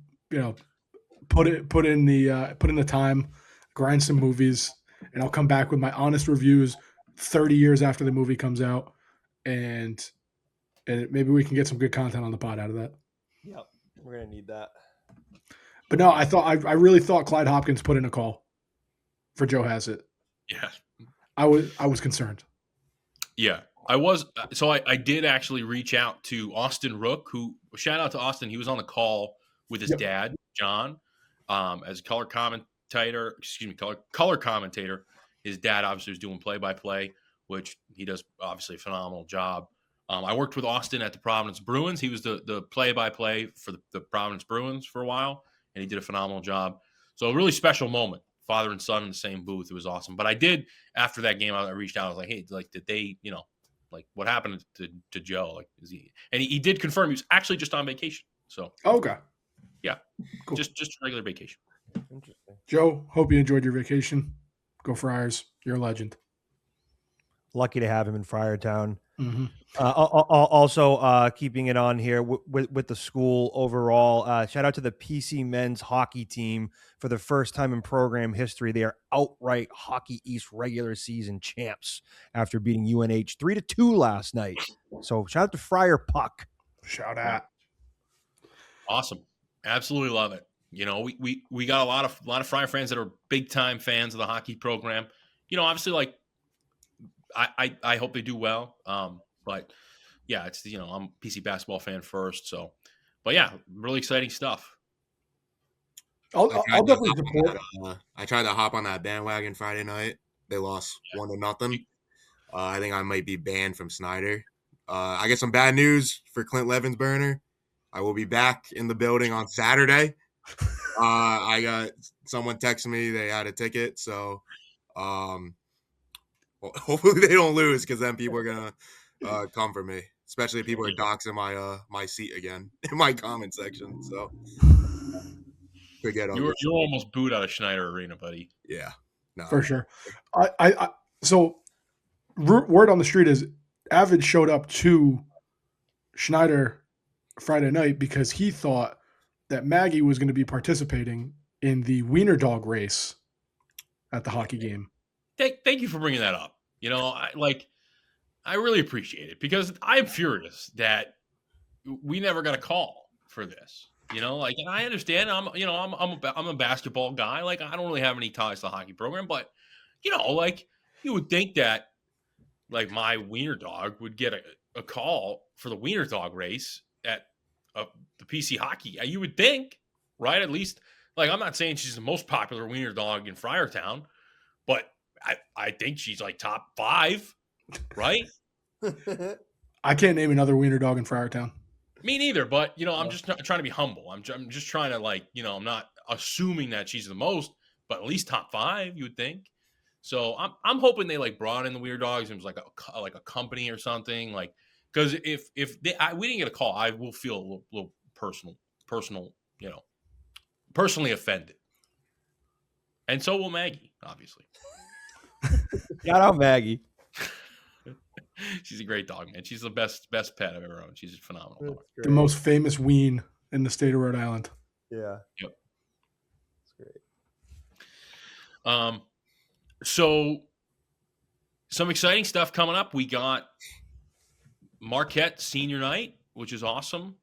put in the time, grind some movies, and I'll come back with my honest reviews 30 years after the movie comes out, and maybe we can get some good content on the pod out of that. Yep, we're gonna need that. But no, I really thought Clyde Hopkins put in a call for Joe Hassett. Yeah, I was concerned. Yeah, I was. So I did actually reach out to Austin Rook, who shout out to Austin. He was on the call with his dad, John, as a color commentator. Color commentator. His dad obviously was doing play-by-play, which he does obviously a phenomenal job. I worked with Austin at the Providence Bruins. He was the play-by-play for the Providence Bruins for a while, and he did a phenomenal job. So a really special moment, father and son in the same booth. It was awesome. But I did, after that game, I reached out. I was like, hey, like, did they, like, what happened to Joe? Like, is he? And he did confirm he was actually just on vacation. So okay, yeah, cool. Just a regular vacation. Interesting. Joe, hope you enjoyed your vacation. Go Friars. You're a legend. Lucky to have him in Friartown. Mm-hmm. Also, keeping it on here with the school overall, shout out to the PC men's hockey team for the first time in program history. They are outright Hockey East regular season champs after beating UNH 3-2 last night. So shout out to Friar Puck. Shout out. Awesome. Absolutely love it. We got a lot of Friar fans that are big time fans of the hockey program. Obviously, like I hope they do well. But yeah, it's I'm a PC basketball fan first. So, but yeah, really exciting stuff. I'll definitely support. I tried to hop on that bandwagon Friday night. They lost 1-0. I think I might be banned from Snyder. I get some bad news for Clint Levensburner. I will be back in the building on Saturday. I got someone texting me they had a ticket, so hopefully they don't lose, because then people are gonna come for me, especially if people are doxing my seat again in my comment section. So forget you're almost booed out of Schneider Arena, buddy. Yeah, no, for sure. So word on the street is Avid showed up to Schneider Friday night because he thought that Maggie was going to be participating in the wiener dog race at the hockey game. Thank you for bringing that up. I really appreciate it, because I'm furious that we never got a call for this. And I understand I'm a basketball guy. Like, I don't really have any ties to the hockey program, but you would think that like my wiener dog would get a call for the wiener dog race at the PC hockey. You would think, right? At least, like, I'm not saying she's the most popular wiener dog in Friartown, but I think she's like top 5, right? I can't name another wiener dog in Friartown. Me neither, but I'm just not trying to be humble. I'm just trying to I'm not assuming that she's the most, but at least top 5, you would think. So I'm hoping they brought in the wiener dogs and it was like a company or something, like, because if we didn't get a call, I will feel a little personally offended, and so will Maggie, obviously. Shout out Maggie. She's a great dog, man. She's the best pet I've ever owned. She's a phenomenal dog. The most famous ween in the state of Rhode Island. Yeah. Yep. That's great. So some exciting stuff coming up. We got Marquette senior night, which is awesome.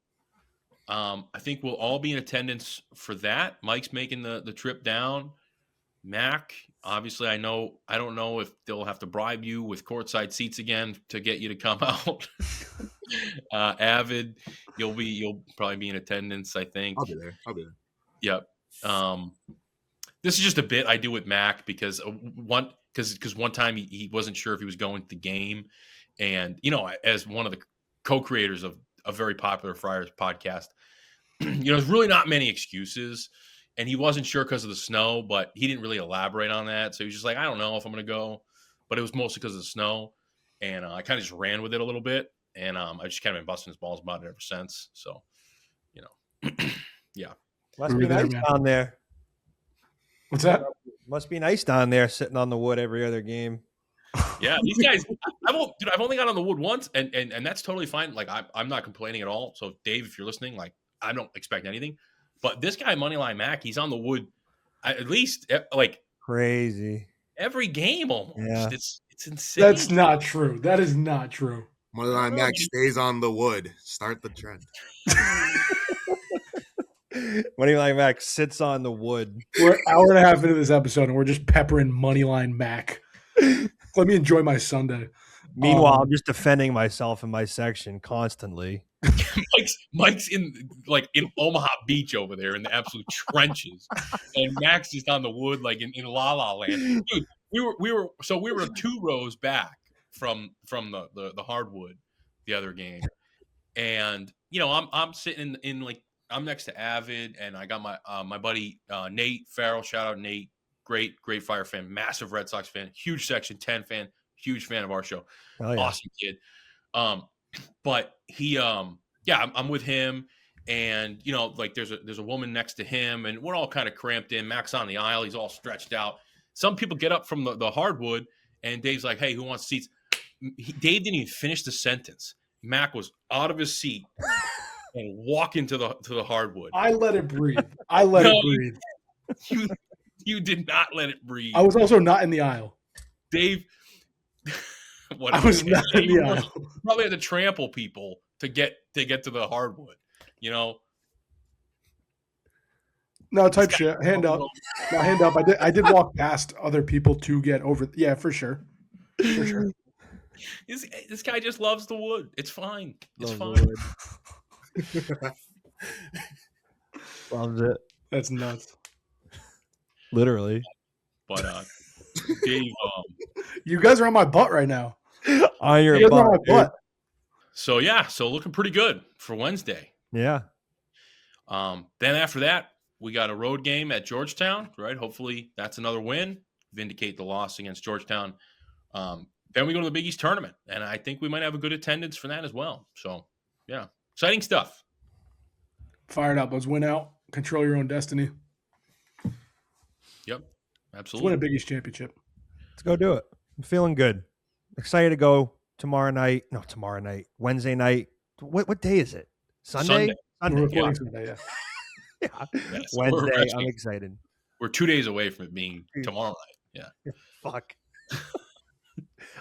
I think we'll all be in attendance for that. Mike's making the trip down. Mac, obviously, I don't know if they'll have to bribe you with courtside seats again to get you to come out. Avid, you'll probably be in attendance, I think. I'll be there. Yep. This is just a bit I do with Mac because one time he wasn't sure if he was going to the game, and as one of the co-creators of a very popular Friars podcast, there's really not many excuses. And he wasn't sure because of the snow, but he didn't really elaborate on that. So he was just like, I don't know if I'm going to go. But it was mostly because of the snow. And I kind of just ran with it a little bit. And I just kind of been busting his balls about it ever since. So, yeah. Must be nice down there. What's that? Must be nice down there sitting on the wood every other game. Yeah, these guys, I've only got on the wood once, and that's totally fine. Like, I'm not complaining at all. So, Dave, if you're listening, like, I don't expect anything. But this guy, Moneyline Mac, he's on the wood at least like crazy every game almost. Yeah. It's insane. That's not true. That is not true. Moneyline Mac stays on the wood. Start the trend. Moneyline Mac sits on the wood. We're an hour and a half into this episode, and we're just peppering Moneyline Mac. Let me enjoy my Sunday. Meanwhile, I'm just defending myself in my section constantly. Mike's in Omaha Beach over there in the absolute trenches, and Max is on the wood like in La La Land. Dude, we were 2 rows back from the hardwood the other game, and I'm sitting in like I'm next to Avid, and I got my buddy Nate Farrell. Shout out Nate, great Fire fan, massive Red Sox fan, huge Section 10 fan, huge fan of our show, awesome kid. But he, I'm with him, and like there's a woman next to him, and we're all kind of cramped in. Mac's on the aisle, he's all stretched out. Some people get up from the hardwood, and Dave's like, "Hey, who wants seats?" Dave didn't even finish the sentence. Mac was out of his seat and walking to the hardwood. I let it breathe. It breathe. You did not let it breathe. I was also not in the aisle. Dave. I was not in the aisle. Probably had to trample people to get to the hardwood, No, type shit. Hand up. No, hand up. I did walk past other people to get over. Yeah, for sure. For sure. This guy just loves the wood. It's fine. It's fine. Loves it. That's nuts. Literally. But Dave, you guys are on my butt right now. On your butt. So looking pretty good for Wednesday. Yeah. Then after that, we got a road game at Georgetown, right? Hopefully that's another win, vindicate the loss against Georgetown. Then we go to the Big East tournament, and I think we might have a good attendance for that as well. So, yeah, exciting stuff. Fired up. Let's win out. Control your own destiny. Yep, absolutely. Let's win a Big East championship. Let's go do it. I'm feeling good. Excited to go tomorrow night. Wednesday night. What day is it? Sunday? Sunday, yeah. Yes, Wednesday. I'm excited. We're 2 days away from it being tomorrow night. Yeah. Fuck.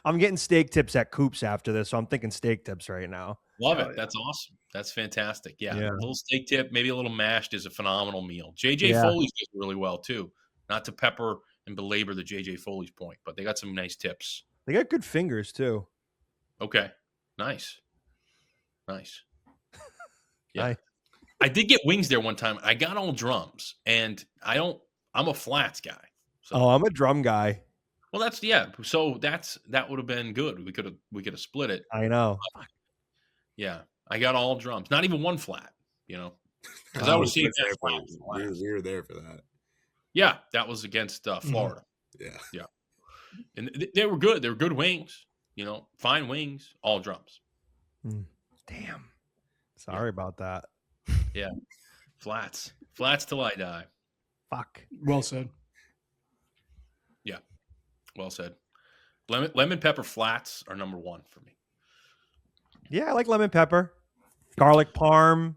I'm getting steak tips at Coops after this, so I'm thinking steak tips right now. Love it. That's awesome. That's fantastic. Yeah. A little steak tip, maybe a little mashed is a phenomenal meal. JJ Foley's does really well too. Not to pepper and belabor the JJ Foley's point, but they got some nice tips. They got good fingers too. Okay. Nice. Yeah. Nice. I did get wings there one time. I got all drums, and I'm a flats guy. So. Oh, I'm a drum guy. Well, so that would have been good. We could have split it. I know. Yeah, I got all drums. Not even one flat. Because I was seeing that. We were there for that. Yeah, that was against Florida. Yeah. And they were good. They were good wings. Fine wings, all drums. Damn. Sorry about that. Yeah, flats till I die. Fuck. Well said. Yeah, well said. Lemon pepper flats are number one for me. Yeah, I like lemon pepper, garlic parm,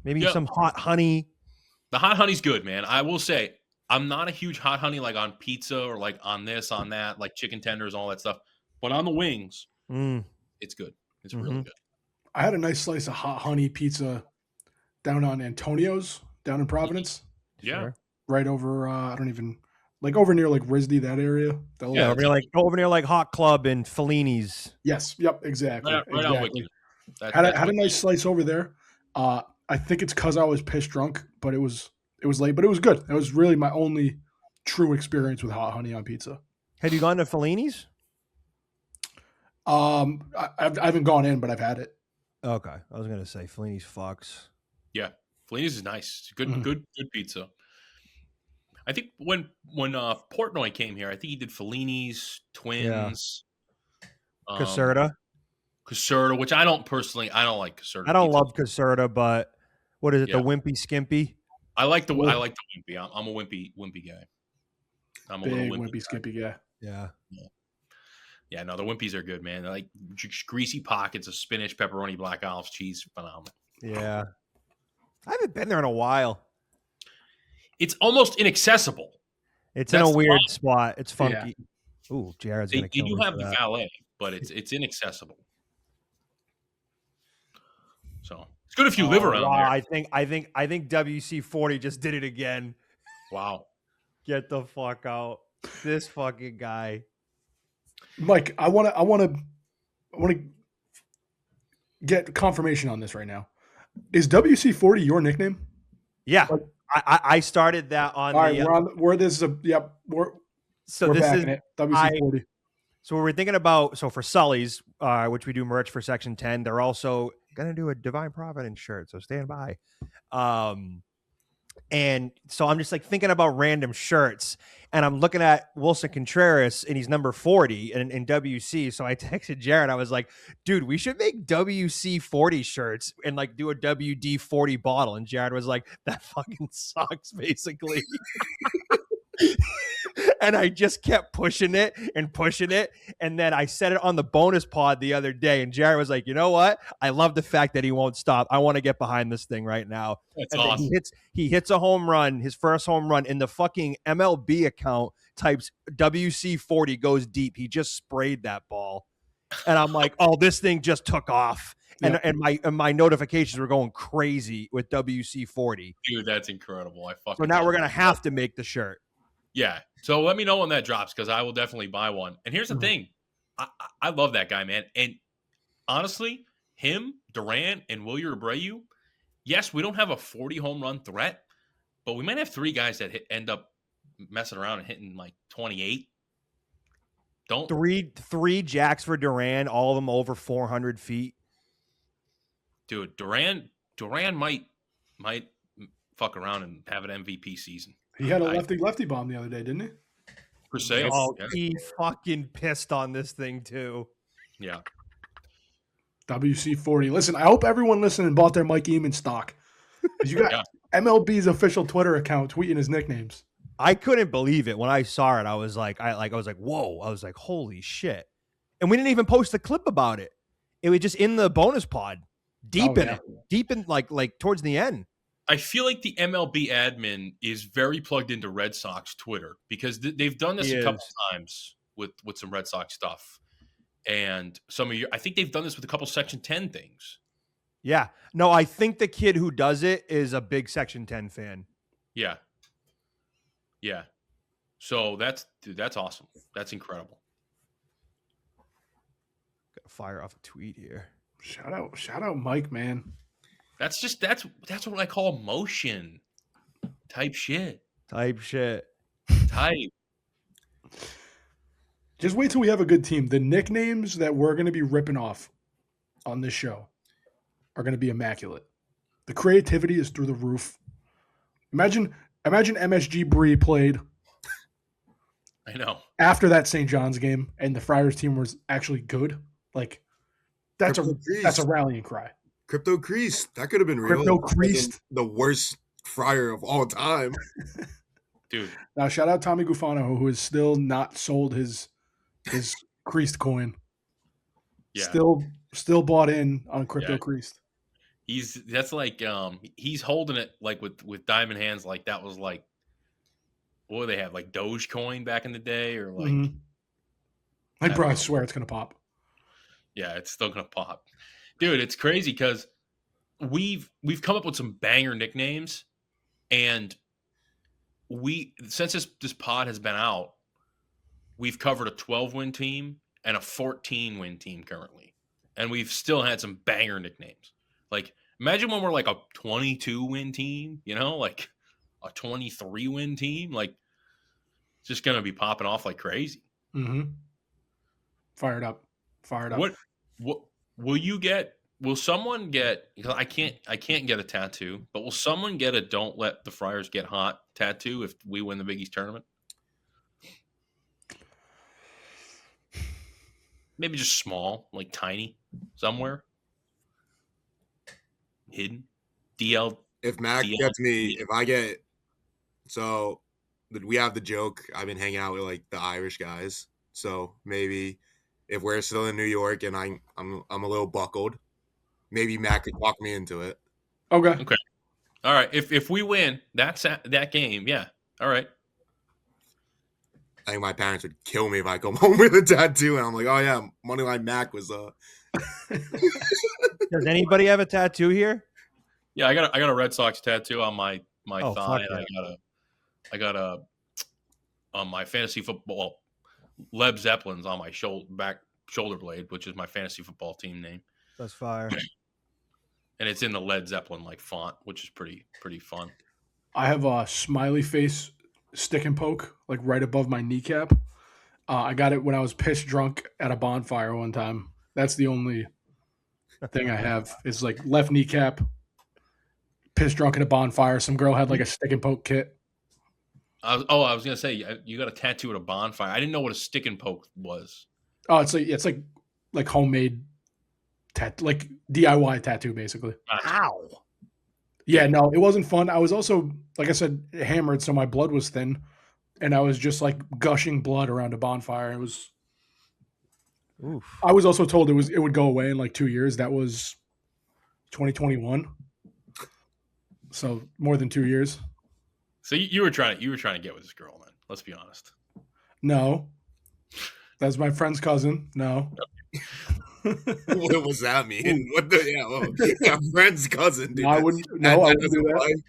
maybe some hot honey. The hot honey's good, man. I will say I'm not a huge hot honey like on pizza or like on this, on that, like chicken tenders, all that stuff. But on the wings, it's good. It's really good. I had a nice slice of hot honey pizza down on Antonio's down in Providence. Yeah. Sure. Right over, over near like RISD, that area. Over near like Hot Club and Fellini's. Yes. Yep. Exactly. Right on Wicked. Had a nice slice over there. I think it's because I was pissed drunk, but it was late, but it was good. It was really my only true experience with hot honey on pizza. Have you gone to Fellini's? I haven't gone in, but I've had it. Okay, I was gonna say Fellini's fucks. Yeah, Fellini's is nice. It's good pizza. I think when Portnoy came here, I think he did Fellini's, Twins, Caserta, which I don't like Caserta. I don't love Caserta, but what is it? Yeah. The Wimpy Skimpy. I like the Wimpy. I'm a Wimpy guy. I'm a big little Wimpy Skimpy guy. Yeah. No, the Wimpies are good, man. They're like greasy pockets of spinach, pepperoni, black olives, cheese, phenomenal. Yeah, I haven't been there in a while. It's almost inaccessible. It's in a weird spot. It's funky. Yeah. Ooh, Jared's gonna kill me. You have the valet, but it's inaccessible. So it's good if you live around there. I think WC-40 just did it again. Wow. Get the fuck out. This fucking guy. Mike, I want to get confirmation on this right now. Is WC-40 your nickname? Yeah. I started that on. All right, we're this is a yep. We're back in it. WC-40. So we're thinking about for Sully's, which we do merch for Section 10. They're also gonna do a Divine Providence shirt, so stand by. And so I'm just like thinking about random shirts, and I'm looking at Wilson Contreras, and he's number 40 in WC. So I texted Jared. I was like, dude, we should make WC-40 shirts and like do a WD-40 bottle. And Jared was like, that fucking sucks, basically. And I just kept pushing it. And then I said it on the bonus pod the other day. And Jared was like, you know what? I love the fact that he won't stop. I want to get behind this thing right now. That's and awesome. He hits a home run, his first home run, in the fucking MLB account types WC-40 goes deep. He just sprayed that ball. And I'm like, oh, this thing just took off. And my notifications were going crazy with WC-40. Dude, that's incredible. So now we're going to have to make the shirt. Yeah. So let me know when that drops, because I will definitely buy one. And here's the thing. I love that guy, man. And honestly, him, Duran, and Wilyer Abreu, yes, we don't have a 40 home run threat, but we might have 3 guys that end up messing around and hitting like 28. Three jacks for Duran, all of them over 400 feet. Dude, Duran might fuck around and have an MVP season. He had a lefty bomb the other day, didn't he? For sale. Oh, yeah. He fucking pissed on this thing too. Yeah. WC-40. Listen, I hope everyone listening bought their Mike Eamon stock. You got MLB's official Twitter account tweeting his nicknames. I couldn't believe it when I saw it. I was like, whoa! I was like, holy shit! And we didn't even post a clip about it. It was just in the bonus pod, deep in like towards the end. I feel like the MLB admin is very plugged into Red Sox Twitter, because they've done this a couple times with some Red Sox stuff. And I think they've done this with a couple Section 10 things. Yeah. No, I think the kid who does it is a big Section 10 fan. Yeah. Yeah. So that's awesome. That's incredible. Gotta fire off a tweet here. Shout out Mike, man. That's what I call motion type shit. Just wait till we have a good team. The nicknames that we're going to be ripping off on this show are going to be immaculate. The creativity is through the roof. Imagine MSG Bree played. I know. After that St. John's game, and the Friars team was actually good. Like that's a rallying cry. Crypto Crease. That could have been real. Crypto Crease. The worst Friar of all time. Dude. Now, shout out Tommy Gufano, who has still not sold his creased coin. Yeah. Still bought in on Crypto Creased. That's like he's holding it like with diamond hands, like that was like, what do they have? Like Dogecoin back in the day, or like bro, I swear it's gonna pop. Yeah, it's still gonna pop. Dude, it's crazy because we've come up with some banger nicknames, and since this pod has been out, we've covered a 12-win team and a 14-win team currently, and we've still had some banger nicknames. Like, imagine when we're like a 22-win team, like a 23-win team, like it's just gonna be popping off like crazy. Mm-hmm. Fired up. What will you get Will someone get? Because I can't get a tattoo. But will someone get a "Don't let the Friars get hot" tattoo if we win the Big East tournament? Maybe just small, like tiny, somewhere hidden. DL. If Mac DL, gets me, if I get, so we have the joke. I've been hanging out with like the Irish guys, so maybe if we're still in New York and I'm a little buckled, maybe Mac could talk me into it. Okay. All right. If we win that game, yeah. All right. I think my parents would kill me if I come home with a tattoo and I'm like, oh yeah, Moneyline Mac was Does anybody have a tattoo here? Yeah, I got a Red Sox tattoo on my Oh, thigh. fuck And yeah. I got a on my fantasy football. Led Zeppelin's on my shoulder blade, which is my fantasy football team name. That's fire. And it's in the Led Zeppelin like font, which is pretty fun. I have a smiley face stick and poke like right above my kneecap. I got it when I was pissed drunk at a bonfire one time. That's the only thing I have is like left kneecap, pissed drunk at a bonfire. Some girl had like a stick and poke kit. I was gonna say you got a tattoo at a bonfire. I didn't know what a stick and poke was. Oh, it's like homemade like DIY tattoo basically. Ow. Yeah, no, it wasn't fun. I was also, like I said, hammered, so my blood was thin, and I was just like gushing blood around a bonfire. It was. Oof. I was also told it would go away in like 2 years. That was 2021, so more than 2 years. So you were trying to get with this girl, then. Let's be honest. No, that's my friend's cousin. No. What was that mean? What the friend's cousin, dude. No, I wouldn't do that.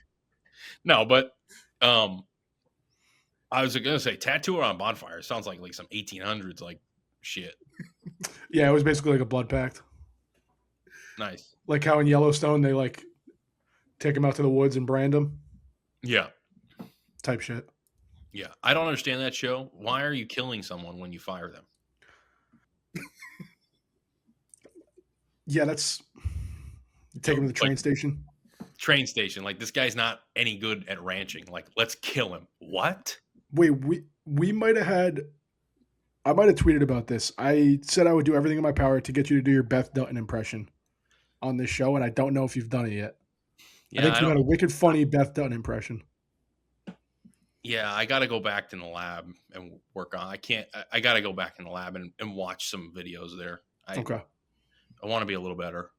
No, but I was gonna say tattoo on bonfire. Sounds like some 1800s like shit. Yeah, it was basically like a blood pact. Nice. Like how in Yellowstone they like take them out to the woods and brand them. Yeah. Type shit. Yeah, I don't understand that show. Why are you killing someone when you fire them? Yeah, that's take him to the train station. Train station. Like, this guy's not any good at ranching. Like, let's kill him. What? Wait, we might have had. I might have tweeted about this. I said I would do everything in my power to get you to do your Beth Dutton impression on this show, and I don't know if you've done it yet. Yeah, I think you got a wicked funny Beth Dutton impression. Yeah, I got to go back in the lab and work on. I got to go back in the lab and watch some videos there. Okay. I want to be a little better.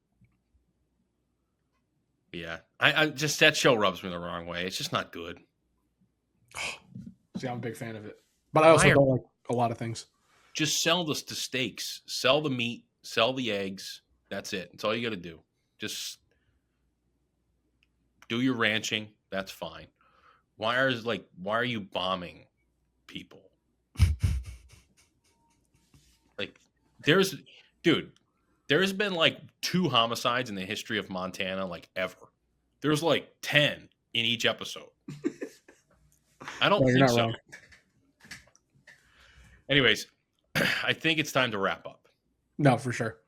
Yeah, I just that show rubs me the wrong way. It's just not good. See, I'm a big fan of it, but I also don't like a lot of things. Just sell the steaks, sell the meat, sell the eggs. That's it. That's all you got to do. Just do your ranching. That's fine. Why are you bombing people? Like, there's been like 2 homicides in the history of Montana, like ever. There's like 10 in each episode. I don't think so. Wrong. Anyways, I think it's time to wrap up. No, for sure.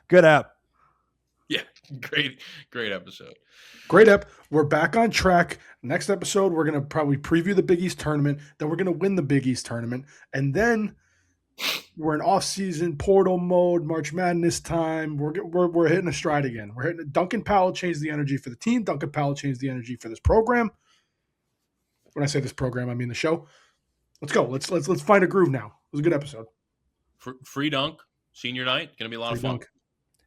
Good app. Yeah, great episode. Great app. We're back on track. Next episode, we're going to probably preview the Big East tournament. Then we're going to win the Big East tournament. And then we're in off-season portal mode, March Madness time. We're hitting a stride again. Duncan Powell changed the energy for the team. Duncan Powell changed the energy for this program. When I say this program, I mean the show. Let's go. Let's find a groove now. It was a good episode. Free dunk, senior night. Going to be a lot of fun. Dunk.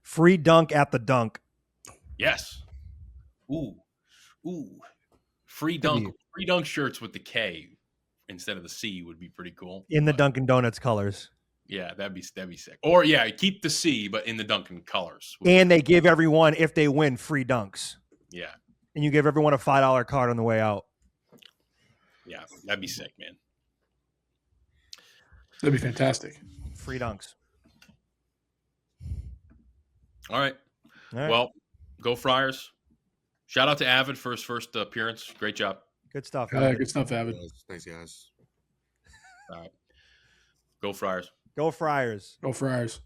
Free dunk at the dunk. Yes. Ooh. Free dunk shirts with the K instead of the C would be pretty cool. In the Dunkin' Donuts colors. Yeah, that'd be sick. Or yeah, keep the C but in the Dunkin' colors. And they give everyone, if they win, free dunks. Yeah. And you give everyone a $5 card on the way out. Yeah, that'd be sick, man. That'd be fantastic. Free dunks. All right. Well, go Friars. Shout out to Avid for his first appearance. Great job. Good stuff. Good stuff, Avid. Thanks, guys. All right. Go Friars. Go Friars. Go Friars.